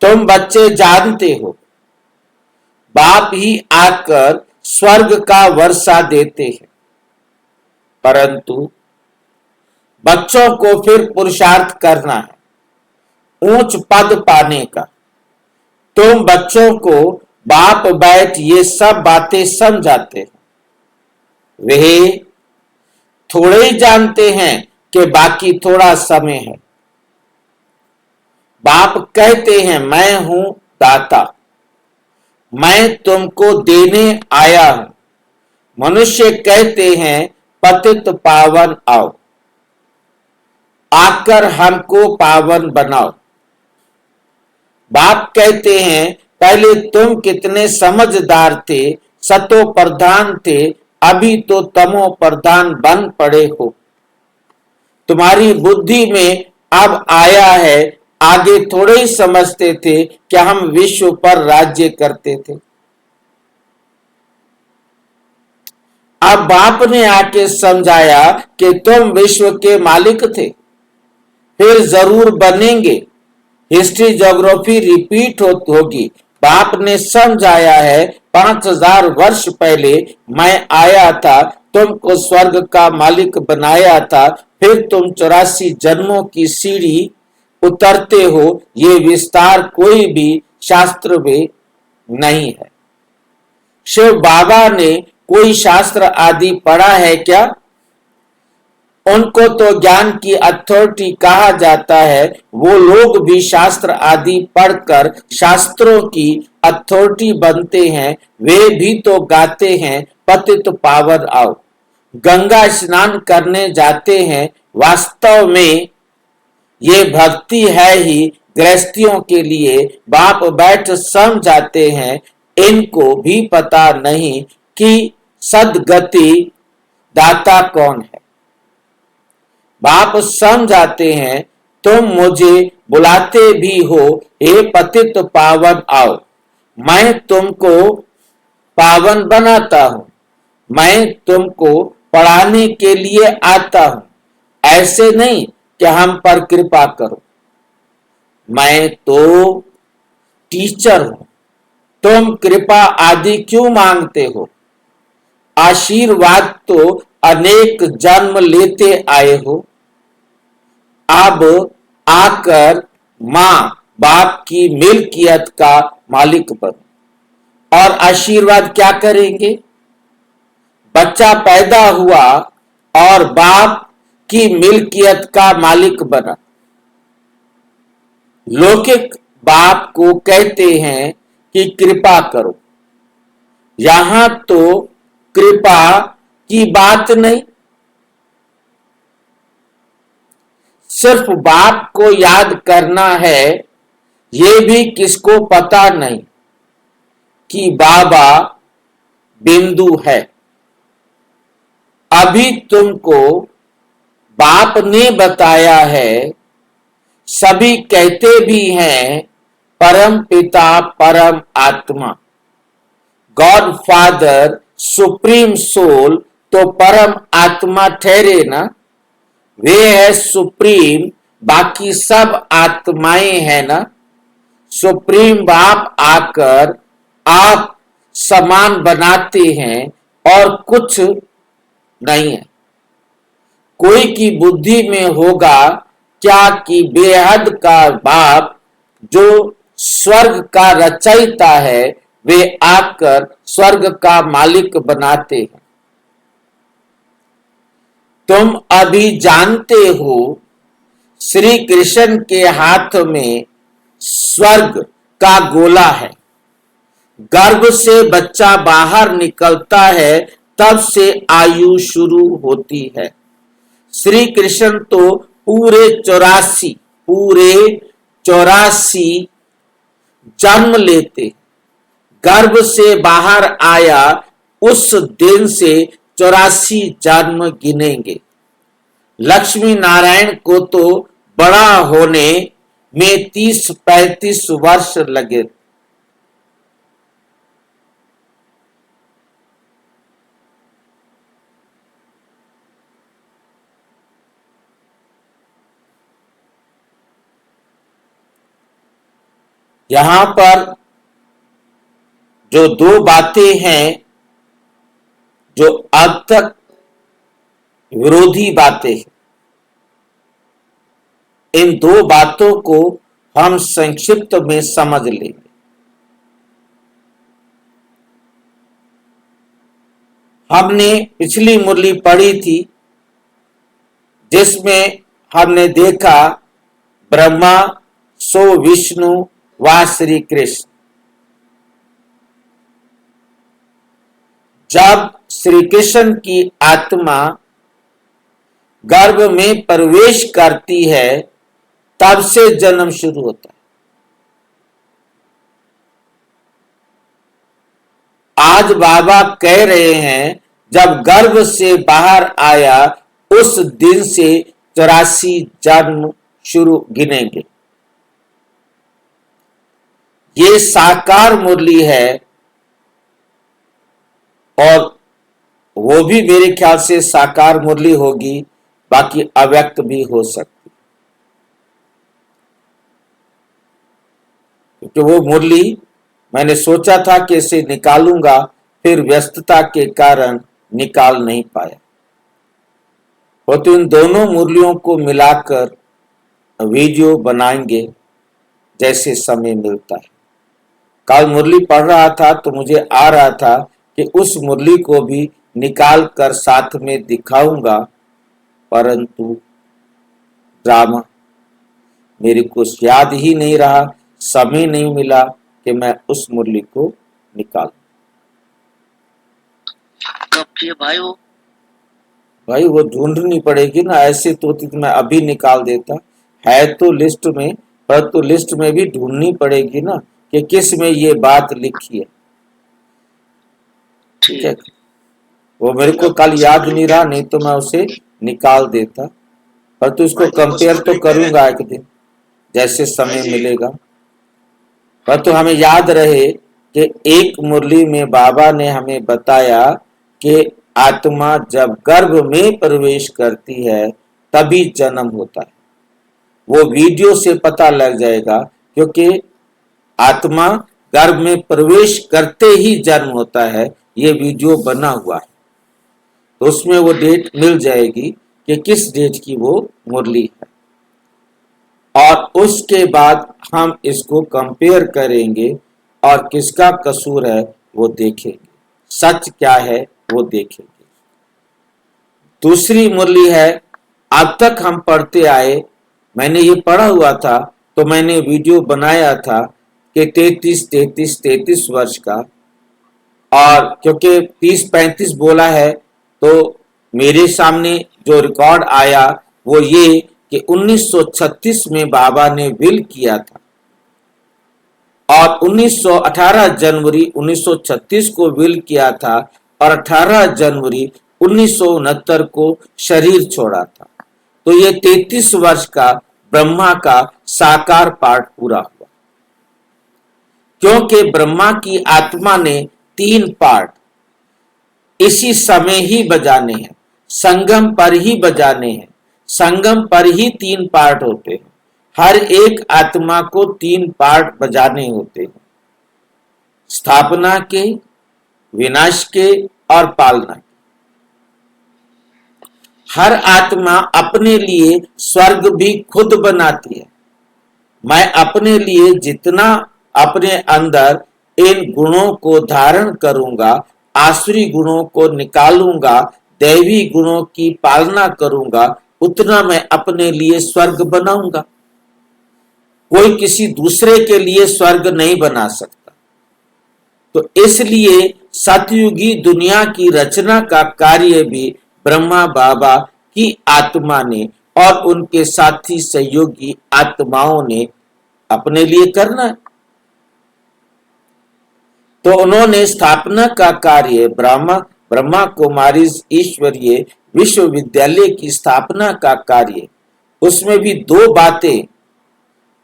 तुम बच्चे जानते हो बाप ही आकर स्वर्ग का वर्षा देते हैं, परंतु बच्चों को फिर पुरुषार्थ करना है ऊंच पद पाने का। तुम बच्चों को बाप बैठ ये सब बातें समझाते हैं। वे थोड़े ही जानते हैं कि बाकी थोड़ा समय है। बाप कहते हैं मैं हूं दाता, मैं तुमको देने आया हूं। मनुष्य कहते हैं पतित पावन आओ, आकर हमको पावन बनाओ। बाप कहते हैं पहले तुम कितने समझदार थे, सतो प्रधान थे, अभी तो तमो प्रधान बन पड़े हो। तुम्हारी बुद्धि में अब आया है, आगे थोड़े ही समझते थे कि हम विश्व पर राज्य करते थे। अब बाप ने आके समझाया कि तुम विश्व के मालिक थे, फिर जरूर बनेंगे। हिस्ट्री ज्योग्राफी रिपीट होगी। बाप ने समझाया है 5000 वर्ष पहले मैं आया था, तुमको स्वर्ग का मालिक बनाया था, फिर तुम 84 जन्मों की सीढ़ी उतरते हो। ये विस्तार कोई भी शास्त्र में नहीं है। शिव बाबा ने कोई शास्त्र आदि पढ़ा है क्या? उनको तो ज्ञान की अथॉरिटी कहा जाता है। वो लोग भी शास्त्र आदि पढ़कर शास्त्रों की अथॉरिटी बनते हैं। वे भी तो गाते हैं पतित पावन आओ, गंगा स्नान करने जाते हैं। वास्तव में ये भक्ति है ही गृहस्थियों के लिए। बाप बैठ समझाते हैं, इनको भी पता नहीं कि सदगति दाता कौन है। बाप समझाते हैं, तुम मुझे बुलाते भी हो, हे पतित पावन आओ, मैं तुमको पावन बनाता हूं, मैं तुमको पढ़ाने के लिए आता हूं। ऐसे नहीं कि हम पर कृपा करो, मैं तो टीचर हूं, तुम कृपा आदि क्यों मांगते हो? आशीर्वाद तो अनेक जन्म लेते आए हो, अब आकर मां बाप की मिल्कियत का मालिक बनो। और आशीर्वाद क्या करेंगे? बच्चा पैदा हुआ और बाप की मिल्कियत का मालिक बना। लौकिक बाप को कहते हैं कि कृपा करो। यहां तो कृपा की बात नहीं, सिर्फ बाप को याद करना है। ये भी किसको पता नहीं कि बाबा बिंदु है। अभी तुमको बाप ने बताया है। सभी कहते भी हैं परम पिता परम आत्मा, गॉड फादर सुप्रीम सोल, तो परम आत्मा ठहरे ना। वे है सुप्रीम, बाकी सब आत्माएं हैं ना। सुप्रीम बाप आकर आप समान बनाते हैं और कुछ नहीं है। कोई की बुद्धि में होगा क्या कि बेहद का बाप जो स्वर्ग का रचयिता है, वे आकर स्वर्ग का मालिक बनाते हैं। तुम अभी जानते हो श्री कृष्ण के हाथ में स्वर्ग का गोला है। गर्भ से बच्चा बाहर निकलता है, तब से आयु शुरू होती है। श्री कृष्ण तो पूरे 84 जन्म लेते। गर्भ से बाहर आया उस दिन से 84 जन्म गिनेंगे। लक्ष्मी नारायण को तो बड़ा होने में 30-35 वर्ष लगे। यहां पर जो दो बातें हैं, जो अब तक विरोधी बातें हैं, इन दो बातों को हम संक्षिप्त में समझ लेंगे। हमने पिछली मुरली पढ़ी थी, जिसमें हमने देखा ब्रह्मा सो विष्णु व श्री कृष्ण। जब श्री कृष्ण की आत्मा गर्भ में प्रवेश करती है, तब से जन्म शुरू होता है। आज बाबा कह रहे हैं, जब गर्भ से बाहर आया उस दिन से 84 जन्म शुरू गिनेंगे। ये साकार मुरली है, और वो भी मेरे ख्याल से साकार मुरली होगी, बाकी अव्यक्त भी हो सकती। कि वो मुरली मैंने सोचा था कि इसे निकालूंगा, फिर व्यस्तता के कारण निकाल नहीं पाया। और तो इन दोनों मुरलियों को मिलाकर वीडियो बनाएंगे जैसे समय मिलता है। कल मुरली पढ़ रहा था तो मुझे आ रहा था कि उस मुरली को भी निकाल कर साथ में दिखाऊंगा, परंतु ड्रामा मेरे को याद ही नहीं रहा, समय नहीं मिला कि मैं उस मुरली को निकालूं। कब किए भाई वो? भाई वो ढूंढनी पड़ेगी ना, ऐसे तो मैं अभी निकाल देता, है तो लिस्ट में, पर तो लिस्ट में भी ढूंढनी पड़ेगी ना कि किस में ये बात लिखी है। ठीक है, वो मेरे को कल याद नहीं रहा, नहीं तो मैं उसे निकाल देता, पर तो इसको कंपेयर तो करूंगा एक दिन जैसे समय मिलेगा। पर तो हमें याद रहे कि एक मुरली में बाबा ने हमें बताया कि आत्मा जब गर्भ में प्रवेश करती है तभी जन्म होता है। वो वीडियो से पता लग जाएगा, क्योंकि आत्मा गर्भ में प्रवेश करते ही जन्म होता है, ये वीडियो बना हुआ है, तो उसमें वो डेट मिल जाएगी कि किस डेट की वो मुरली है। और उसके बाद हम इसको कंपेयर करेंगे और किसका कसूर है वो देखेंगे, सच क्या है वो देखेंगे। दूसरी मुरली है, अब तक हम पढ़ते आए, मैंने ये पढ़ा हुआ था तो मैंने वीडियो बनाया था कि 33 वर्ष का, और क्योंकि 30-35 बोला है तो मेरे सामने जो रिकॉर्ड आया वो ये कि 1936 में बाबा ने विल किया था और 18 जनवरी 1936 को विल किया था और 18 जनवरी 1969 को शरीर छोड़ा था। तो ये 33 वर्ष का ब्रह्मा का साकार पार्ट पूरा हुआ, क्योंकि ब्रह्मा की आत्मा ने 3 पार्ट इसी समय ही बजाने हैं, संगम पर ही बजाने हैं। संगम पर ही 3 पार्ट होते हैं, हर एक आत्मा को 3 पार्ट बजाने होते हैं, स्थापना के, विनाश के और पालना के। हर आत्मा अपने लिए स्वर्ग भी खुद बनाती है। मैं अपने लिए जितना अपने अंदर इन गुणों को धारण करूंगा, आसुरी गुणों को निकालूंगा, दैवी गुणों की पालना करूंगा, उतना मैं अपने लिए स्वर्ग बनाऊंगा। कोई किसी दूसरे के लिए स्वर्ग नहीं बना सकता। तो इसलिए सतयुगी दुनिया की रचना का कार्य भी ब्रह्मा बाबा की आत्मा ने और उनके साथी सहयोगी आत्माओं ने अपने लिए करना है। तो उन्होंने स्थापना का कार्य ब्रह्मा कुमारी ईश्वरीय विश्वविद्यालय की स्थापना का कार्य, उसमें भी 2 बातें,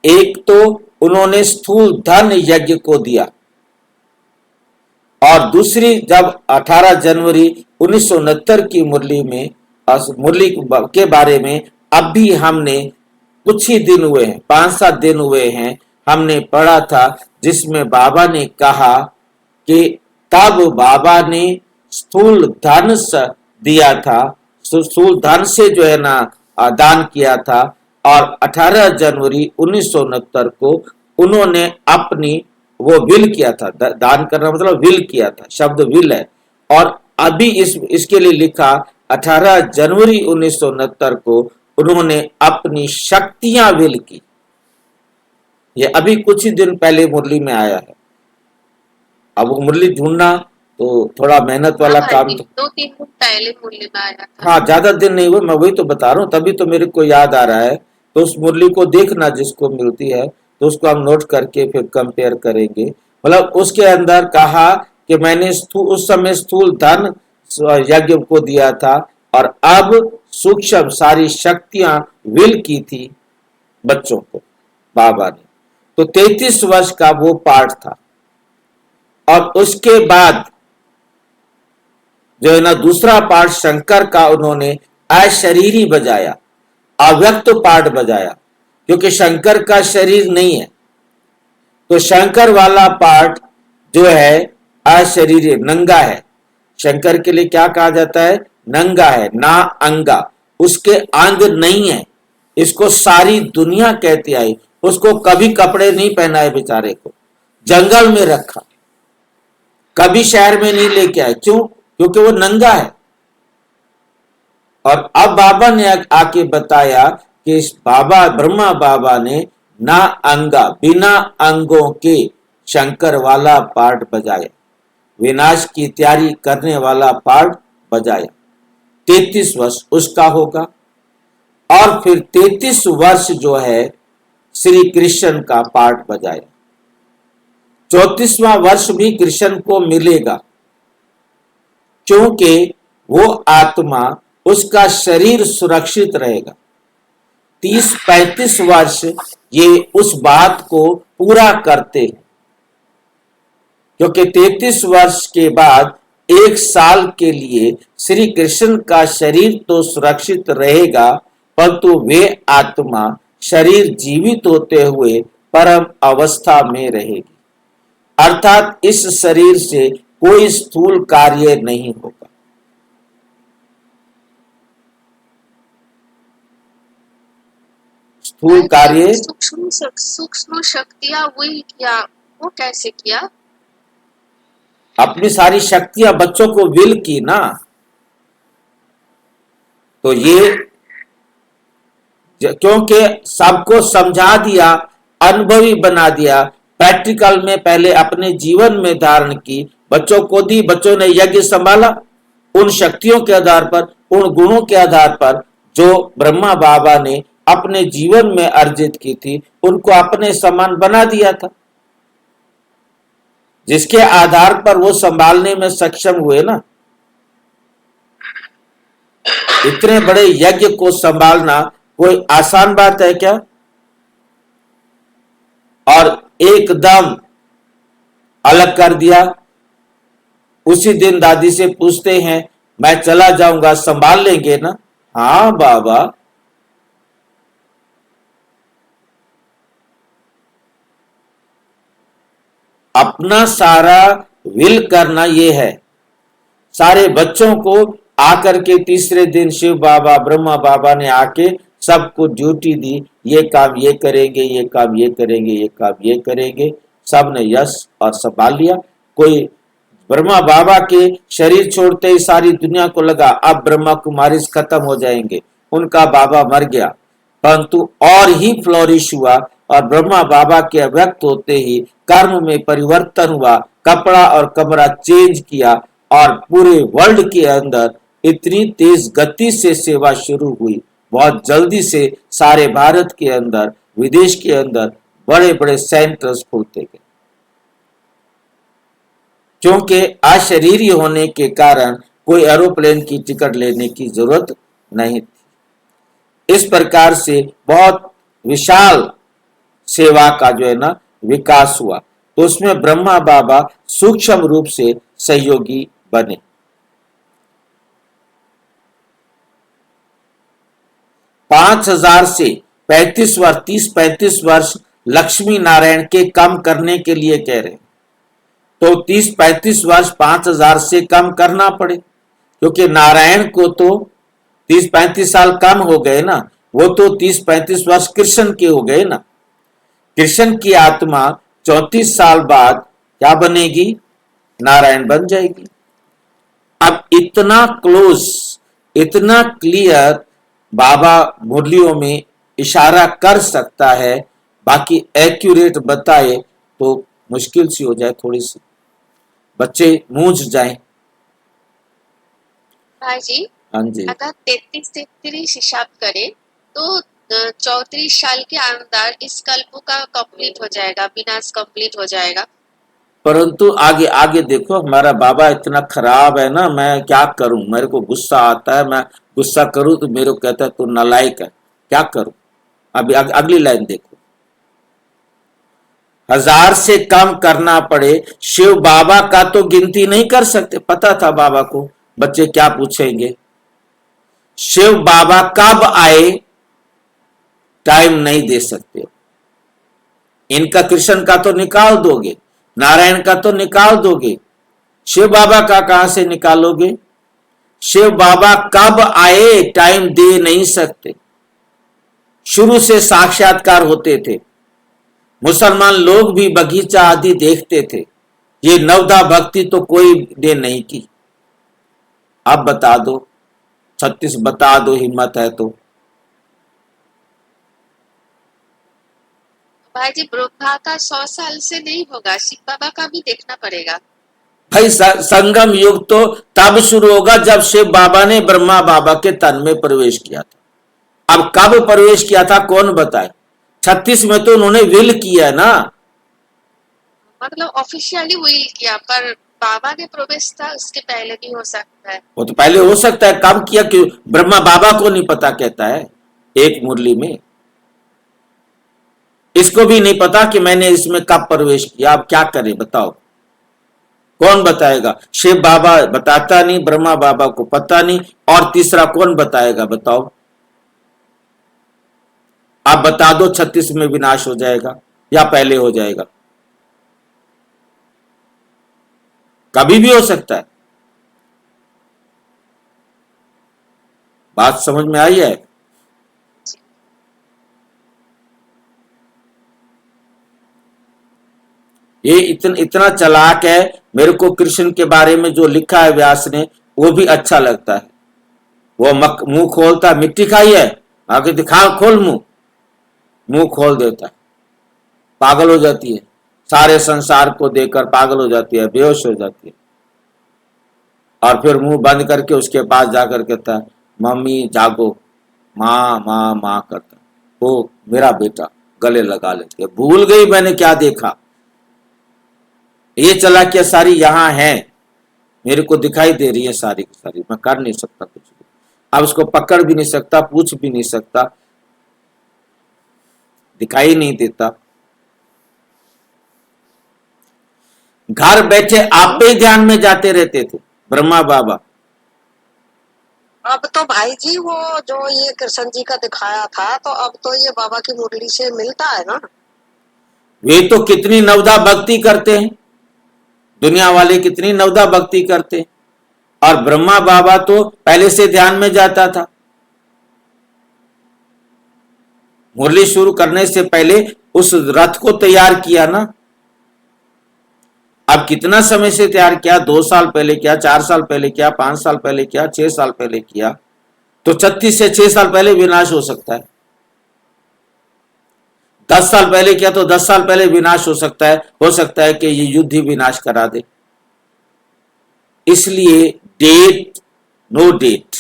एक तो उन्होंने स्थूल धन यज्ञ को दिया और दूसरी जब 18 जनवरी 1969 की मुरली के बारे में अब भी हमने कुछ ही दिन हुए हैं, 5-7 दिन हुए हैं, हमने पढ़ा था, जिसमें बाबा ने कहा कि तब बाबा ने स्थूल धन दिया था, स्थूल धन से जो है ना दान किया था, और 18 जनवरी 1969 को उन्होंने अपनी वो विल किया था, दान करना मतलब विल किया था, शब्द विल है, और अभी इसके लिए लिखा 18 जनवरी 1969 को उन्होंने अपनी शक्तियां विल की। ये अभी कुछ ही दिन पहले मुरली में आया है। अब वो मुरली ढूंढना तो थोड़ा मेहनत वाला काम। 2-3 दिन पहले मुरली में आया था। हाँ, ज्यादा दिन नहीं हुए, मैं वही तो बता रहा हूँ, तभी तो मेरे को याद आ रहा है। तो उस मुरली को देखना जिसको मिलती है, तो उसको हम नोट करके फिर कंपेयर करेंगे। मतलब उसके अंदर कहा कि मैंने उस समय स्थूल धन यज्ञ को दिया था और अब सूक्ष्म सारी शक्तियां विल की थी बच्चों को बाबा ने। तो 33 वर्ष का वो पार्ट था। और उसके बाद जो है ना दूसरा पार्ट शंकर का उन्होंने अशरीरी बजाया, अव्यक्त पार्ट बजाया, क्योंकि शंकर का शरीर नहीं है। तो शंकर वाला पार्ट जो है अशरीरी नंगा है। शंकर के लिए क्या कहा जाता है? नंगा है, ना अंगा, उसके अंग नहीं है। इसको सारी दुनिया कहती आई। उसको कभी कपड़े नहीं पहनाए बेचारे को, जंगल में रखा, कभी शहर में नहीं लेके आए। क्यों? क्योंकि वो नंगा है। और अब बाबा ने आके बताया कि इस बाबा ब्रह्मा बाबा ने ना अंगा, बिना अंगों के शंकर वाला पार्ट बजाया, विनाश की तैयारी करने वाला पार्ट बजाया। 33 वर्ष उसका होगा और फिर 33 वर्ष जो है श्री कृष्ण का पार्ट बजाया। 34वां वर्ष भी कृष्ण को मिलेगा, क्योंकि वो आत्मा, उसका शरीर सुरक्षित रहेगा। 30-35 वर्ष ये उस बात को पूरा करते हैं, क्योंकि 33 वर्ष के बाद 1 साल के लिए श्री कृष्ण का शरीर तो सुरक्षित रहेगा, परंतु वे आत्मा शरीर जीवित होते हुए परम अवस्था में रहेगी। अर्थात इस शरीर से कोई स्थूल कार्य नहीं होगा। स्थूल कार्य सूक्ष्म शक्तियां विल किया, वो कैसे किया? अपनी सारी शक्तियां बच्चों को विल की ना, तो ये क्योंकि सबको समझा दिया, अनुभवी बना दिया, प्रैक्टिकल में पहले अपने जीवन में धारण की, बच्चों को दी, बच्चों ने यज्ञ संभाला, उन शक्तियों के आधार पर, उन गुणों के आधार पर जो ब्रह्मा बाबा ने अपने जीवन में अर्जित की थी, उनको अपने समान बना दिया था, जिसके आधार पर वो संभालने में सक्षम हुए ना। इतने बड़े यज्ञ को संभालना कोई आसान बात है क्या? और एकदम अलग कर दिया। उसी दिन दादी से पूछते हैं, मैं चला जाऊंगा, संभाल लेंगे ना? हाँ बाबा। अपना सारा विल करना ये है। सारे बच्चों को आकर के तीसरे दिन शिव बाबा, ब्रह्मा बाबा ने आके सबको ड्यूटी दी, ये काम ये करेंगे, ये काम ये करेंगे, ये काम ये करेंगे। सब ने यश और संभाल लिया। कोई ब्रह्मा बाबा के शरीर छोड़ते ही सारी दुनिया को लगा अब ब्रह्मा कुमारी खत्म हो जाएंगे, उनका बाबा मर गया, परंतु और ही फ्लोरिश हुआ और ब्रह्मा बाबा के अव्यक्त होते ही कर्म में परिवर्तन हुआ, कपड़ा और कमरा चेंज किया और पूरे वर्ल्ड के अंदर इतनी तेज गति से सेवा शुरू हुई। बहुत जल्दी से सारे भारत के अंदर, विदेश के अंदर बड़े बड़े सेंटर्स खुलते गए, क्योंकि अशरीरी होने के कारण कोई एरोप्लेन की टिकट लेने की जरूरत नहीं थी। इस प्रकार से बहुत विशाल सेवा का जो है ना विकास हुआ। तो उसमें ब्रह्मा बाबा सूक्ष्म रूप से सहयोगी बने। पांच 5000 से 35 वर्ष, 30-35 वर्ष लक्ष्मी नारायण के कम करने के लिए कह रहे हैं। तो 30-35 वर्ष 5000 से कम करना पड़े, क्योंकि नारायण को तो 30-35 साल कम हो गए ना, वो तो 30-35 वर्ष कृष्ण के हो गए ना। कृष्ण की आत्मा 34 साल बाद क्या बनेगी? नारायण बन जाएगी। अब इतना क्लोज, इतना क्लियर बाबा मुरलियों में इशारा कर सकता है, बाकी एक्यूरेट बताए तो मुश्किल सी हो जाए, थोड़ी सी बच्चे मूंझ जाएं। भाई जी, हाँ जी, अगर 33 हिसाब करें तो 34 साल के अंदर इस कल्प का कंप्लीट हो जाएगा, विनाश कंप्लीट हो जाएगा। परंतु आगे आगे देखो, हमारा बाबा इतना खराब है ना, मैं क्या करूं, मेरे को गुस्सा आता है, मैं गुस्सा करूं तो मेरे को कहता है तू नालायक है, क्या करूं। अभी अगली लाइन देखो, 1000 से कम करना पड़े। शिव बाबा का तो गिनती नहीं कर सकते, पता था बाबा को बच्चे क्या पूछेंगे। शिव बाबा कब आए टाइम नहीं दे सकते, इनका कृष्ण का तो निकाल दोगे, नारायण का तो निकाल दोगे, शिव बाबा का कहां से निकालोगे? शिव बाबा कब आए टाइम दे नहीं सकते, शुरू से साक्षात्कार होते थे। मुसलमान लोग भी बगीचा आदि देखते थे, ये नवदा भक्ति तो कोई ने नहीं की। अब बता दो, 36 बता दो, हिम्मत है तो। भाई जी ब्रह्मा का 100 साल से नहीं होगा, शिव बाबा का भी देखना पड़ेगा। भाई संगम युग तो तब शुरू होगा जब शिव बाबा ने ब्रह्मा बाबा के तन में प्रवेश किया था। अब कब प्रवेश किया था कौन बताए? 36 में तो उन्होंने विल किया ना, मतलब ऑफिशियली विल किया, पर बाबा ने प्रवेश था उसके पहले भी हो सकता है। वो तो पहले हो सकता है, कब किया कि ब्रह्मा बाबा को नहीं पता, कहता है एक मुरली में। इसको भी नहीं पता कि मैंने इसमें कब प्रवेश किया। अब क्या करें बताओ, कौन बताएगा? शिव बाबा बताता नहीं, ब्रह्मा बाबा को पता नहीं, और तीसरा कौन बताएगा बताओ? आप बता दो 36 में विनाश हो जाएगा या पहले हो जाएगा? कभी भी हो सकता है। बात समझ में आई है? ये इतना चालाक है। मेरे को कृष्ण के बारे में जो लिखा है व्यास ने वो भी अच्छा लगता है। वो मुंह खोलता, मिट्टी खाई है, आगे दिखा, खोल मुंह खोल देता है, पागल हो जाती है, सारे संसार को देखकर पागल हो जाती है, बेहोश हो जाती है, और फिर मुंह बंद करके उसके पास जाकर कहता है मम्मी जागो, माँ माँ माँ करता, वो मेरा बेटा, गले लगा लेते। भूल गई मैंने क्या देखा। ये चालाकियां सारी यहां है, मेरे को दिखाई दे रही है सारी की सारी। मैं कर नहीं सकता कुछ भी, अब उसको पकड़ भी नहीं सकता, पूछ भी नहीं सकता, दिखाई नहीं देता। घर बैठे आप पे ही ध्यान में जाते रहते थे ब्रह्मा बाबा। अब तो भाई जी वो जो ये कृष्ण जी का दिखाया था, तो अब तो ये बाबा की मुरली से मिलता है ना। वे तो कितनी नवदा भक्ति करते हैं, दुनिया वाले कितनी नवदा भक्ति करते हैं, और ब्रह्मा बाबा तो पहले से ध्यान में जाता था। मुरली शुरू करने से पहले उस रथ को तैयार किया ना। अब कितना समय से तैयार किया? 2 साल पहले किया, 4 साल पहले किया, 5 साल पहले किया, 6 साल पहले किया, तो 36 से 6 साल पहले विनाश हो सकता है। 10 साल पहले किया तो 10 साल पहले विनाश हो सकता है कि ये युद्ध ही विनाश करा दे। इसलिए डेट, नो डेट।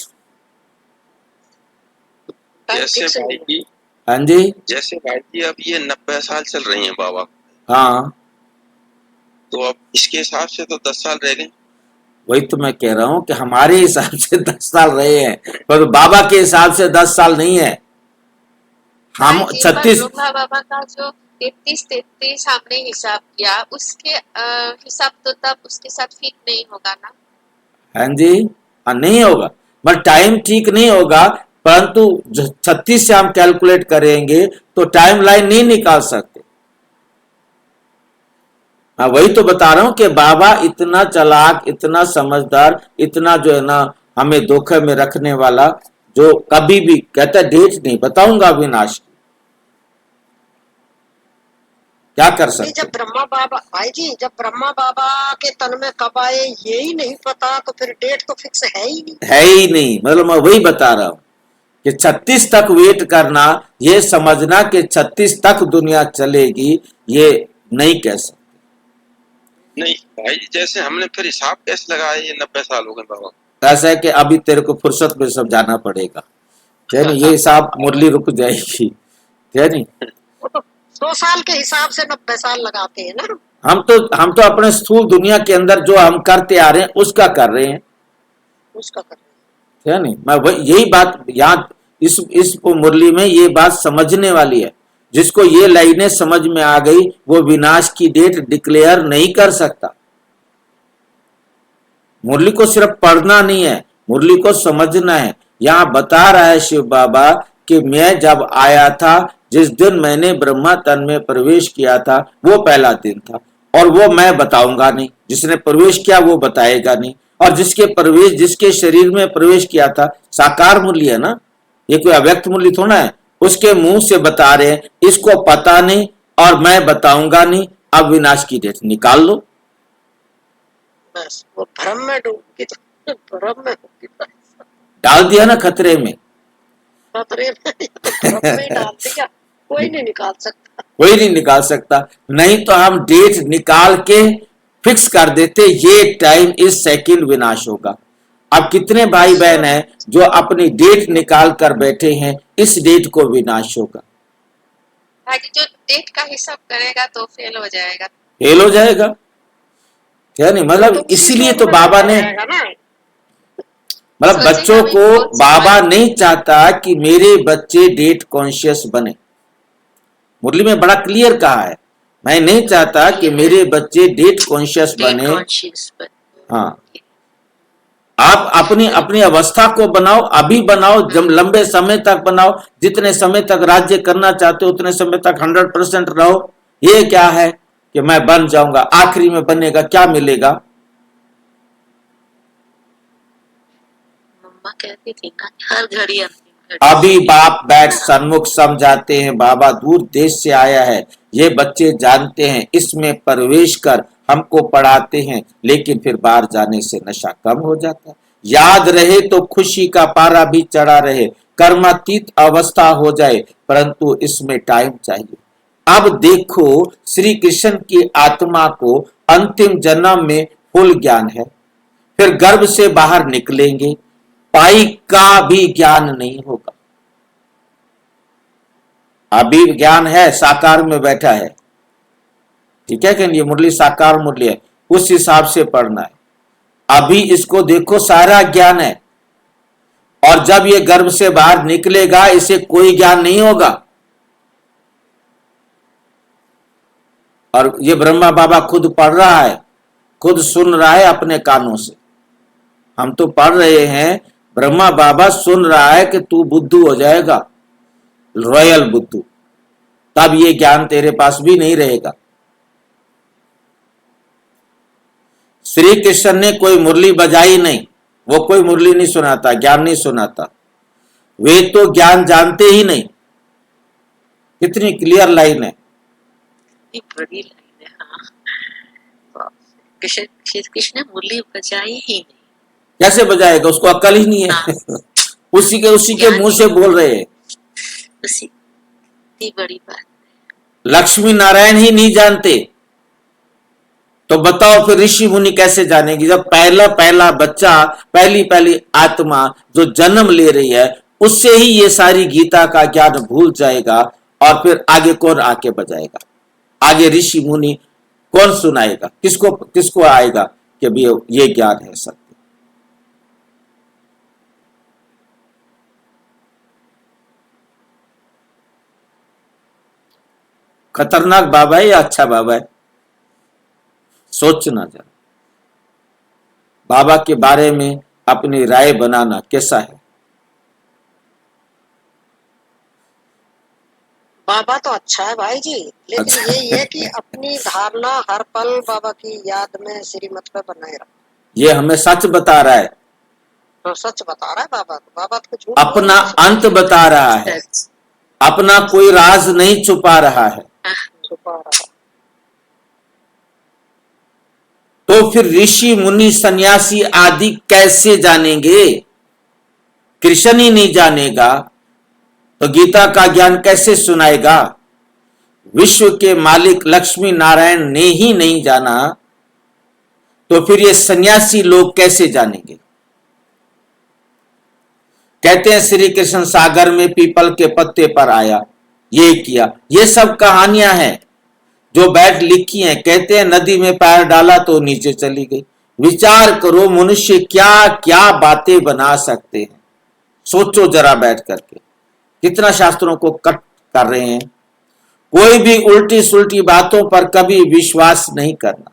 जैसे भाई जी, हाँ जी, जैसे भाई जी अब ये 90 साल चल रही हैं बाबा, हाँ, तो अब इसके हिसाब से तो 10 साल रह गए। वही तो मैं कह रहा हूं कि हमारे हिसाब से 10 साल रहे हैं, पर बाबा के हिसाब से 10 साल नहीं है। हम 36 ब्रह्मा बाबा का जो 33 हमने हिसाब किया, उसके हिसाब तो तब उसके साथ फिट नहीं होगा ना। हाँ जी, हाँ नहीं होगा, पर टाइम ठीक नहीं होगा। परंतु 36 से हम कैलकुलेट करेंगे तो टाइम लाइन नहीं निकाल सकते। हाँ, वही तो बता रहा हूं कि बाबा इतना चालाक, इतना समझदार, इतना जो है ना हमें धोखे में रखने वाला, जो कभी भी कहता है डेट नहीं बताऊंगा विनाश की। क्या कर सकते? जब ब्रह्मा बाबा भाई जी, जब ब्रह्मा बाबा के तन में कब आए यही नहीं पता, तो फिर डेट तो फिक्स है ही नहीं। है ही नहीं, मतलब मैं वही बता रहा हूं कि 36 तक वेट करना, ये समझना कि 36 तक दुनिया चलेगी, ये नहीं कह सकते। नहीं भाई जी, जैसे हमने फिर हिसाब कैसे लगाया? ये 90 साल हो गए बाबा। ऐसा है कि अभी तेरे को फुर्सत में सब जाना पड़ेगा, है नहीं? ये हिसाब मुरली रुक जाएगी, है नहीं? वो तो 100 साल के हिसाब से 90 साल लगाते हैं ना। हम तो अपने स्थूल दुनिया के अंदर जो हम करते आ रहे हैं उसका कर रहे हैं, उसका कर रहे हैं। है नहीं? मैं यही बात यहाँ इस मुरली में ये बात समझने वाली है। जिसको ये लाइनें समझ में आ गई वो विनाश की डेट डिक्लेयर नहीं कर सकता। मुरली को सिर्फ पढ़ना नहीं है, मुरली को समझना है। यहाँ बता रहा है शिव बाबा कि मैं जब आया था, जिस दिन मैंने ब्रह्मा तन में प्रवेश किया था वो पहला दिन था, और वो मैं बताऊंगा नहीं। जिसने प्रवेश किया वो बताएगा नहीं, और जिसके शरीर में प्रवेश किया था साकार मूल्य है ना, ये कोई अव्यक्त मूल्य थोड़ा है। उसके मुंह से बता रहे हैं इसको पता नहीं और मैं बताऊंगा नहीं, अब विनाश की डेट निकाल लो। बस वो भ्रम में डूबी, तो भ्रम में होगी, डाल दिया ना खतरे में, खतरे में भ्रम में डाल दिया, कोई नहीं निकाल सकता। कोई नहीं निकाल सकता। नहीं तो हम डेट निकाल के फिक्स कर देते, ये टाइम इस सेकंड विनाश होगा। अब कितने भाई बहन हैं जो अपनी डेट निकाल कर बैठे हैं, इस डेट को विनाश होगा। भाई जो डेट का हिसाब करेगा तो फेल हो जाएगा। फेल हो जाएगा क्या नहीं, मतलब इसीलिए तो बाबा ने, मतलब बच्चों को बाबा नहीं चाहता कि मेरे बच्चे डेट कॉन्शियस बने। मुरली में बड़ा क्लियर कहा है, मैं नहीं चाहता कि मेरे बच्चे डेट कॉन्शियस बने। हाँ, आप अपनी अपनी अवस्था को बनाओ, अभी बनाओ, जब लंबे समय तक बनाओ, जितने समय तक राज्य करना चाहते हो उतने समय तक 100% रहो। ये क्या है कि मैं बन जाऊंगा, आखिरी में बनेगा क्या मिलेगा। मम्मा कहती थी ना हर घड़ी अंतिम घड़ी। अभी बाप बैठ सन्मुख समझाते हैं, बाबा दूर देश से आया है, ये बच्चे जानते हैं, इसमें प्रवेश कर हमको पढ़ाते हैं, लेकिन फिर बाहर जाने से नशा कम हो जाता है। याद रहे तो खुशी का पारा भी चढ़ा रहे, कर्मातीत अवस्था हो जाए, परंतु इसमें टाइम चाहिए। अब देखो श्री कृष्ण की आत्मा को अंतिम जन्म में फुल ज्ञान है, फिर गर्भ से बाहर निकलेंगे, पाई का भी ज्ञान नहीं होगा। अभी ज्ञान है, साकार में बैठा है, ठीक है कि ये मुरली साकार मुरली है, उस हिसाब से पढ़ना है। अभी इसको देखो सारा ज्ञान है, और जब ये गर्भ से बाहर निकलेगा इसे कोई ज्ञान नहीं होगा। और ये ब्रह्मा बाबा खुद पढ़ रहा है, खुद सुन रहा है अपने कानों से। हम तो पढ़ रहे हैं, ब्रह्मा बाबा सुन रहा है कि तू बुद्धू हो जाएगा, रॉयल बुद्धू, तब ये ज्ञान तेरे पास भी नहीं रहेगा। श्री कृष्ण ने कोई मुरली बजाई नहीं, वो कोई मुरली नहीं सुनाता, ज्ञान नहीं सुनाता, वे तो ज्ञान जानते ही नहीं। कितनी क्लियर लाइन है, बड़ी लाइन है। हाँ, कृष्ण ने मुरली बजाई ही नहीं, कैसे बजाएगा, उसको अक्ल ही नहीं है। हाँ। उसी के मुंह से बोल रहे हैं, उसी बड़ी बात। लक्ष्मी नारायण ही नहीं जानते तो बताओ फिर ऋषि मुनि कैसे जानेगी। जब पहला बच्चा, पहली आत्मा जो जन्म ले रही है, उससे ही ये सारी गीता का ज्ञान भूल जाएगा, और फिर आगे कौन आके बजाएगा, आगे ऋषि मुनि कौन सुनाएगा, किसको आएगा कि भी ये ज्ञान है सत्य। खतरनाक बाबा है या अच्छा बाबा है, सोचना जरा। बाबा के बारे में अपनी राय बनाना कैसा है। बाबा तो अच्छा है भाई जी, लेकिन अच्छा। ये है कि अपनी धारणा हर पल बाबा की याद में श्रीमत पे बनाए रखो। ये हमें सच बता रहा है, तो सच बता रहा है बाबा, तो बाबा तो झूठ अपना अंत बता रहा है, अपना कोई राज नहीं छुपा रहा है। छुपा रहा। तो फिर ऋषि मुनि सन्यासी आदि कैसे जानेंगे। कृष्ण ही नहीं जानेगा तो गीता का ज्ञान कैसे सुनाएगा। विश्व के मालिक लक्ष्मी नारायण ने ही नहीं जाना तो फिर ये सन्यासी लोग कैसे जानेंगे। कहते हैं श्री कृष्ण सागर में पीपल के पत्ते पर आया, ये किया, ये सब कहानियां हैं जो बैठ लिखी हैं। कहते हैं नदी में पैर डाला तो नीचे चली गई। विचार करो मनुष्य क्या क्या बातें बना सकते हैं, सोचो जरा बैठ करके। कितना शास्त्रों को कट कर रहे हैं। कोई भी उल्टी सुल्टी बातों पर कभी विश्वास नहीं करना।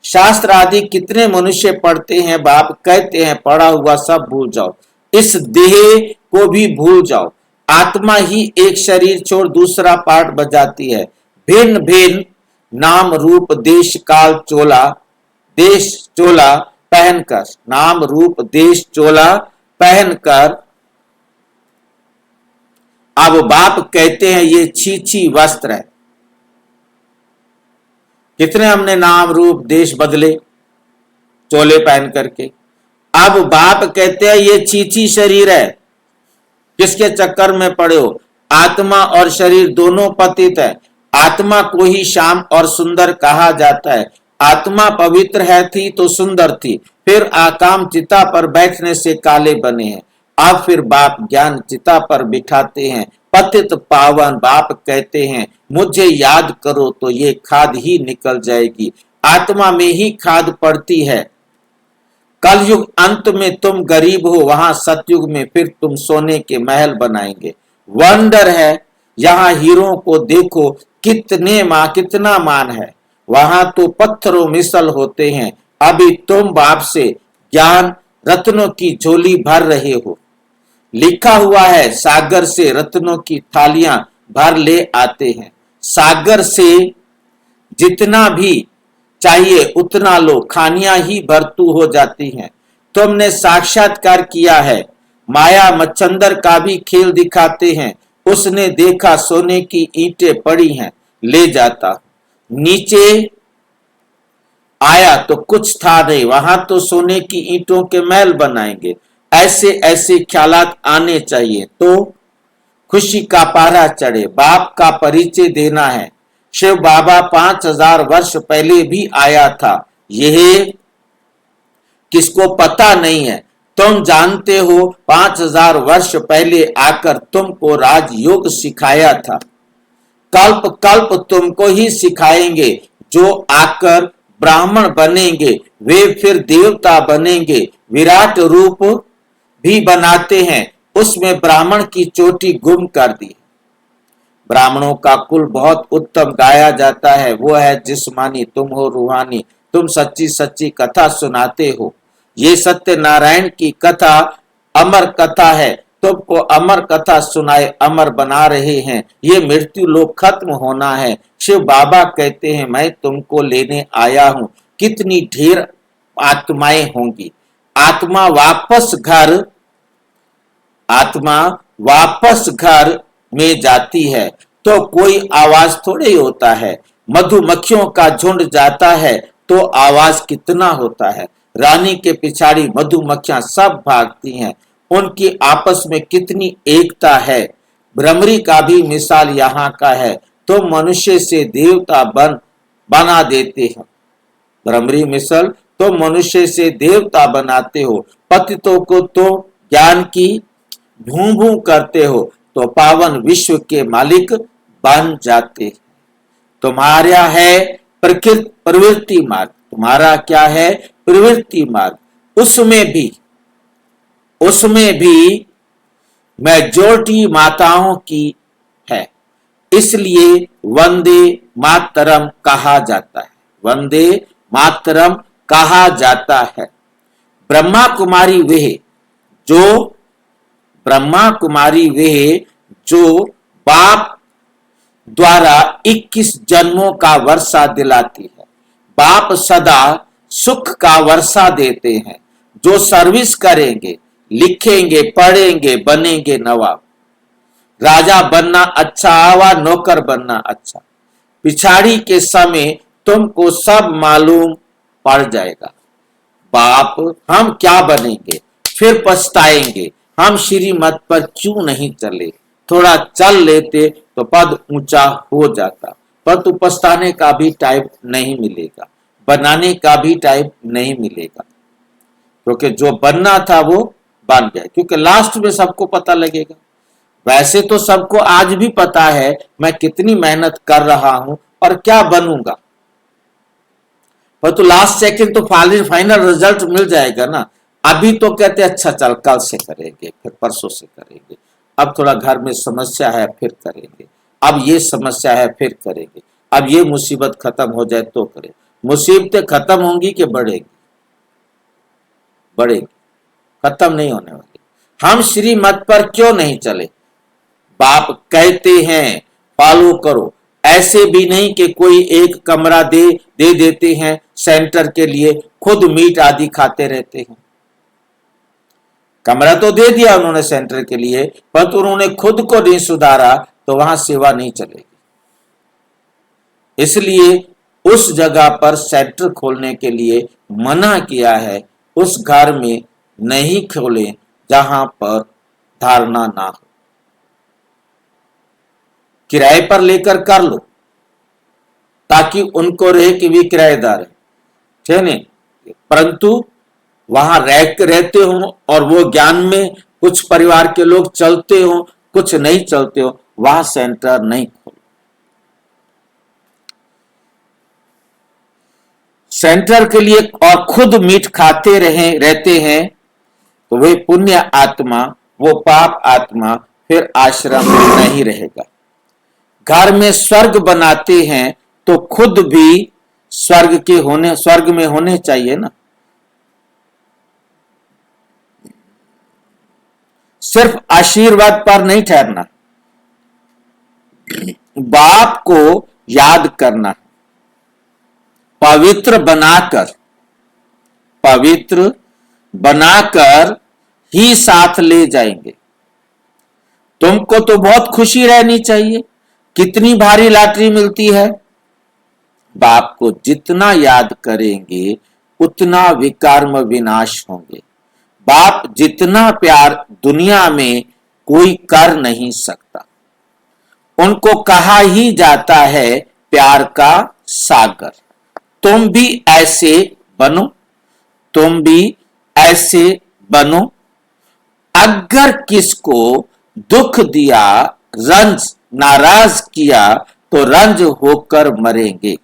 शास्त्र आदि कितने मनुष्य पढ़ते हैं, बाप कहते हैं पढ़ा हुआ सब भूल जाओ, इस देह को भी भूल जाओ। आत्मा ही एक शरीर छोड़ दूसरा पार्ट बजाती है। भिन्न भिन्न नाम रूप देश काल चोला, देश चोला पहनकर, नाम रूप देश चोला पहनकर अब बाप कहते हैं ये छी वस्त्र है। कितने हमने नाम रूप देश बदले चोले पहन करके। अब बाप कहते हैं ये छी शरीर है। किसके चक्कर में पड़े हो? आत्मा और शरीर दोनों पतित है। आत्मा को ही श्याम और सुंदर कहा जाता है। आत्मा पवित्र है थी तो सुंदर थी, फिर आकाम चिता पर बैठने से काले बने हैं। अब फिर बाप ज्ञान चिता पर बिठाते हैं। पतित पावन बाप कहते हैं मुझे याद करो तो ये खाद ही निकल जाएगी। आत्मा में ही खाद पड़ती है। कलयुग अंत में तुम गरीब हो, वहां सतयुग में फिर तुम सोने के महल बनाएंगे। वंडर है, यहाँ हीरो को देखो कितना मान है। वहां तो पत्थरों मिसल होते हैं। अभी तुम बाप से ज्ञान रत्नों की झोली भर रहे हो। लिखा हुआ है सागर से रत्नों की थालियां भर ले आते हैं। सागर से जितना भी चाहिए उतना लो, खानियां ही भरतू हो जाती हैं। तुमने साक्षात्कार किया है। माया मच्छंदर का भी खेल दिखाते हैं। उसने देखा सोने की ईंटें पड़ी हैं, ले जाता। नीचे आया तो कुछ था नहीं, वहां तो सोने की ईंटों के महल बनाएंगे। ऐसे ऐसे ख्यालात आने चाहिए तो खुशी का पारा चढ़े। बाप का परिचय देना है। शिव बाबा 5000 वर्ष पहले भी आया था, यह किसको पता नहीं है। तुम जानते हो 5000 वर्ष पहले आकर तुमको राजयोग सिखाया था। कल्प कल्प तुमको ही सिखाएंगे। जो आकर ब्राह्मण बनेंगे वे फिर देवता बनेंगे। विराट रूप भी बनाते हैं, उसमें ब्राह्मण की चोटी गुम कर दी। ब्राह्मणों का कुल बहुत उत्तम गाया जाता है, वो है जिस्मानी, तुम हो रूहानी। तुम सच्ची सच्ची कथा सुनाते हो। ये सत्यनारायण की कथा अमर कथा है। तुमको अमर कथा सुनाए अमर बना रहे हैं। ये मृत्यु लोक खत्म होना है। शिव बाबा कहते हैं मैं तुमको लेने आया हूं। कितनी ढेर आत्माएं होंगी। आत्मा वापस घर में जाती है तो कोई आवाज थोड़े होता है। मधुमक्खियों का झुंड जाता है तो आवाज कितना होता है। रानी के पिछाड़ी मधुमक्खियां सब भागती हैं। उनकी आपस में कितनी एकता है। भ्रमरी का भी मिसाल यहाँ का है। तो मनुष्य से देवता बना देते हैं। भ्रमरी मिसल तो मनुष्य से देवता बनाते हो। पतितों को तो ज्ञान की भूं भूं करते हो तो पावन विश्व के मालिक बन जाते। तुम्हारा है प्रवृत्ति मार्ग। तुम्हारा क्या है? प्रवृत्ति मार्ग। उसमें भी मेजॉरिटी माताओं की है, इसलिए वंदे मातरम कहा जाता है। वंदे मातरम कहा जाता है। ब्रह्मा कुमारी वे जो बाप द्वारा 21 जन्मों का वर्षा दिलाती है। बाप सदा सुख का वर्षा देते हैं। जो सर्विस करेंगे, लिखेंगे, पढ़ेंगे, बनेंगे नवाब। राजा बनना अच्छा व नौकर बनना अच्छा। पिछाड़ी के समय तुमको सब मालूम पड़ जाएगा। बाप हम क्या बनेंगे, फिर पछताएंगे। हम श्रीमत पर क्यों नहीं चले? थोड़ा चल लेते तो पद ऊंचा हो जाता। परंतु पछताने का भी टाइम नहीं मिलेगा, बनाने का भी टाइम नहीं मिलेगा। क्योंकि जो बनना था वो बन गया। क्योंकि लास्ट में सबको पता लगेगा। वैसे तो सबको आज भी पता है मैं कितनी मेहनत कर रहा हूं और क्या बनूंगा, परंतु लास्ट सेकंड तो फाइनल रिजल्ट मिल जाएगा ना। अभी तो कहते अच्छा चल कल से करेंगे, फिर परसों से करेंगे। अब थोड़ा घर में समस्या है फिर करेंगे। अब ये समस्या है फिर करेंगे। अब ये मुसीबत खत्म हो जाए तो करें। मुसीबतें खत्म होंगी कि बढ़ेगी? बढ़ेगी, खत्म नहीं होने वाली। हम श्रीमत पर क्यों नहीं चले? बाप कहते हैं फॉलो करो। ऐसे भी नहीं कि कोई एक कमरा दे देते हैं सेंटर के लिए, खुद मीट आदि खाते रहते हैं। कमरा तो दे दिया उन्होंने सेंटर के लिए, परंतु उन्होंने खुद को नहीं सुधारा तो वहां सेवा नहीं चलेगी। इसलिए उस जगह पर सेंटर खोलने के लिए मना किया है। उस घर में नहीं खोलें जहां पर धारणा ना हो। किराए पर लेकर कर लो ताकि उनको रहे कि वे किराएदार है, ठीक नहीं, परंतु वहां रहते हो और वो ज्ञान में कुछ परिवार के लोग चलते हो, कुछ नहीं चलते हो, वहां सेंटर नहीं खोलो। सेंटर के लिए और खुद मीट खाते रहते हैं तो वे पुण्य आत्मा, वो पाप आत्मा फिर आश्रम में नहीं रहेगा। घर में स्वर्ग बनाते हैं तो खुद भी स्वर्ग में होने चाहिए ना। सिर्फ आशीर्वाद पर नहीं ठहरना, बाप को याद करना, पवित्र बनाकर ही साथ ले जाएंगे। तुमको तो बहुत खुशी रहनी चाहिए, कितनी भारी लॉटरी मिलती है। बाप को जितना याद करेंगे उतना विकर्म विनाश होंगे। बाप जितना प्यार दुनिया में कोई कर नहीं सकता। उनको कहा ही जाता है प्यार का सागर। तुम भी ऐसे बनो। अगर किसको दुख दिया, नाराज किया तो रंज होकर मरेंगे।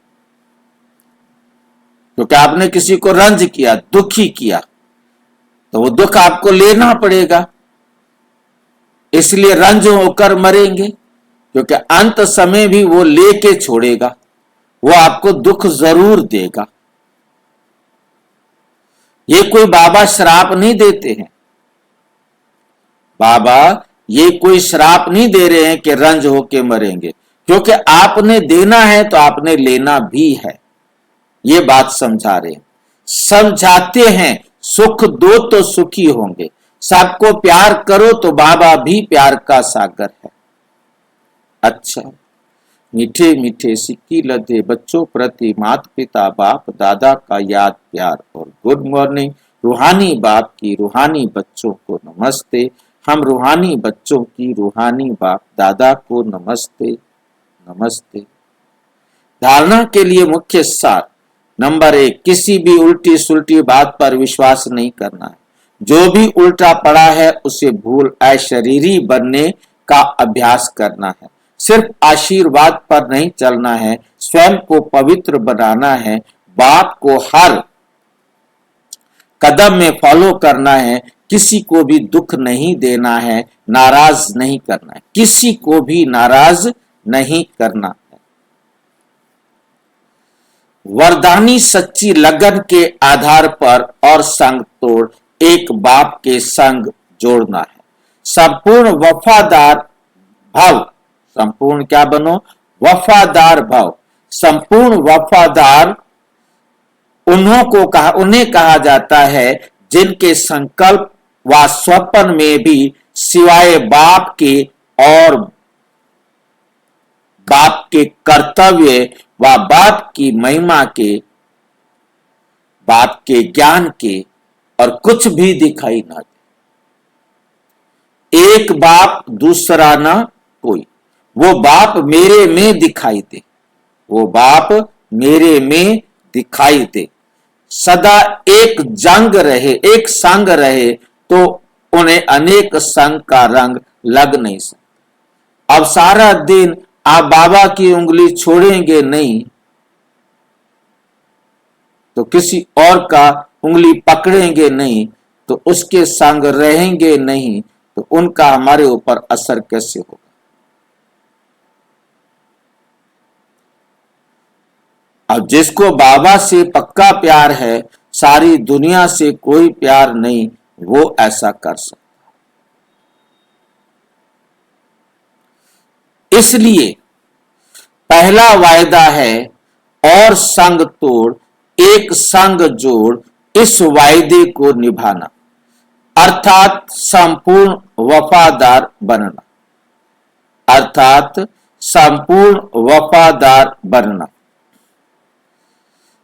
क्योंकि आपने किसी को रंज किया, दुखी किया, तो वो दुख आपको लेना पड़ेगा, इसलिए रंज होकर मरेंगे। क्योंकि अंत समय भी वो लेके छोड़ेगा, वो आपको दुख जरूर देगा। ये कोई बाबा श्राप नहीं देते हैं। बाबा ये कोई श्राप नहीं दे रहे हैं कि रंज होके मरेंगे, क्योंकि आपने देना है तो आपने लेना भी है। ये बात समझा रहे हैं, समझाते हैं। सुख दो तो सुखी होंगे, सबको प्यार करो तो बाबा भी प्यार का सागर है। अच्छा, मीठे मीठे सिक्की लदे बच्चों प्रति माता पिता बाप दादा का याद प्यार और गुड मॉर्निंग। रूहानी बाप की रूहानी बच्चों को नमस्ते। हम रूहानी बच्चों की रूहानी बाप दादा को नमस्ते नमस्ते। धारणा के लिए मुख्य सार नंबर 1, किसी भी उल्टी सुल्टी बात पर विश्वास नहीं करना है। जो भी उल्टा पड़ा है उसे भूल अशरीरी बनने का अभ्यास करना है। सिर्फ आशीर्वाद पर नहीं चलना है, स्वयं को पवित्र बनाना है। बाप को हर कदम में फॉलो करना है। किसी को भी दुख नहीं देना है, नाराज नहीं करना है, किसी को भी नाराज नहीं करना है। वरदानी सच्ची लगन के आधार पर और संग तोड़ एक बाप के संग जोड़ना है। संपूर्ण वफादार भाव, संपूर्ण क्या बनो? वफादार भाव। संपूर्ण वफादार उन्हें कहा जाता है जिनके संकल्प व स्वप्न में भी सिवाय बाप के और बाप के कर्तव्य व बाप की महिमा के, बाप के ज्ञान के और कुछ भी दिखाई ना दे। एक बाप दूसरा ना कोई, वो बाप मेरे में दिखाई दे, वो बाप मेरे में दिखाई दे। सदा एक जंग रहे, एक संग रहे तो उन्हें अनेक संग का रंग लग नहीं सकता। अब सारा दिन आप बाबा की उंगली छोड़ेंगे नहीं तो किसी और का उंगली पकड़ेंगे नहीं तो उसके संग रहेंगे नहीं तो उनका हमारे ऊपर असर कैसे होगा? अब जिसको बाबा से पक्का प्यार है, सारी दुनिया से कोई प्यार नहीं, वो ऐसा कर सकता। इसलिए पहला वायदा है और संग तोड़ एक संग जोड़ इस वायदे को निभाना, अर्थात संपूर्ण वफादार बनना, अर्थात संपूर्ण वफादार बनना।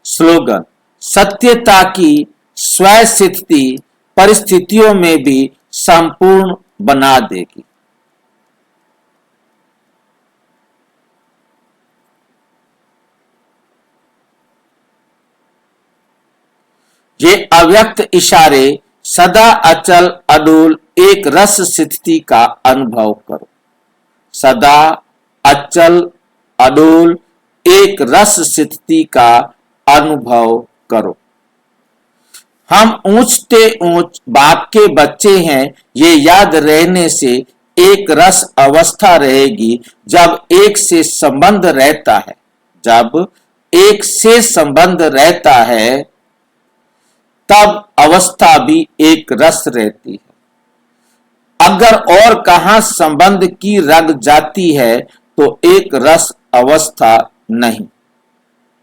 स्लोगन, सत्यता की स्वसिद्धि परिस्थितियों में भी संपूर्ण बना देगी। ये अव्यक्त इशारे सदा अचल अडोल एक रस स्थिति का अनुभव करो। सदा अचल अडोल एक रस स्थिति का अनुभव करो। हम ऊंचते ऊंच बाप के बच्चे हैं, ये याद रहने से एक रस अवस्था रहेगी जब एक से संबंध रहता है। जब एक से संबंध रहता है तब अवस्था भी एक रस रहती है। अगर और कहां संबंध की रग जाती है तो एक रस अवस्था नहीं,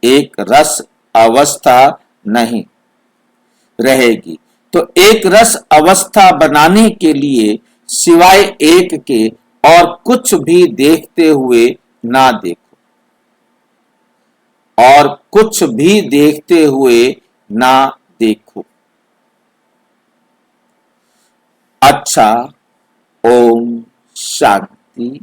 एक रस अवस्था नहीं रहेगी। तो एक रस अवस्था बनाने के लिए सिवाय एक के और कुछ भी देखते हुए ना देखो, और कुछ भी देखते हुए ना देखो। अच्छा, ओम शांति।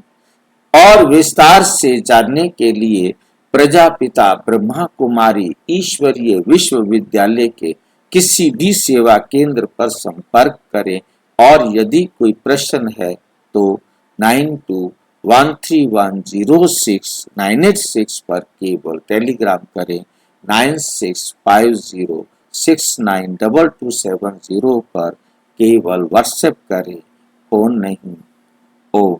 और विस्तार से जानने के लिए प्रजापिता ब्रह्मा कुमारी ईश्वरीय विश्वविद्यालय के किसी भी सेवा केंद्र पर संपर्क करें, और यदि कोई प्रश्न है तो 9213106986 पर केवल टेलीग्राम करें। 9650692270 पर केवल व्हाट्सएप करें, फोन नहीं। ओम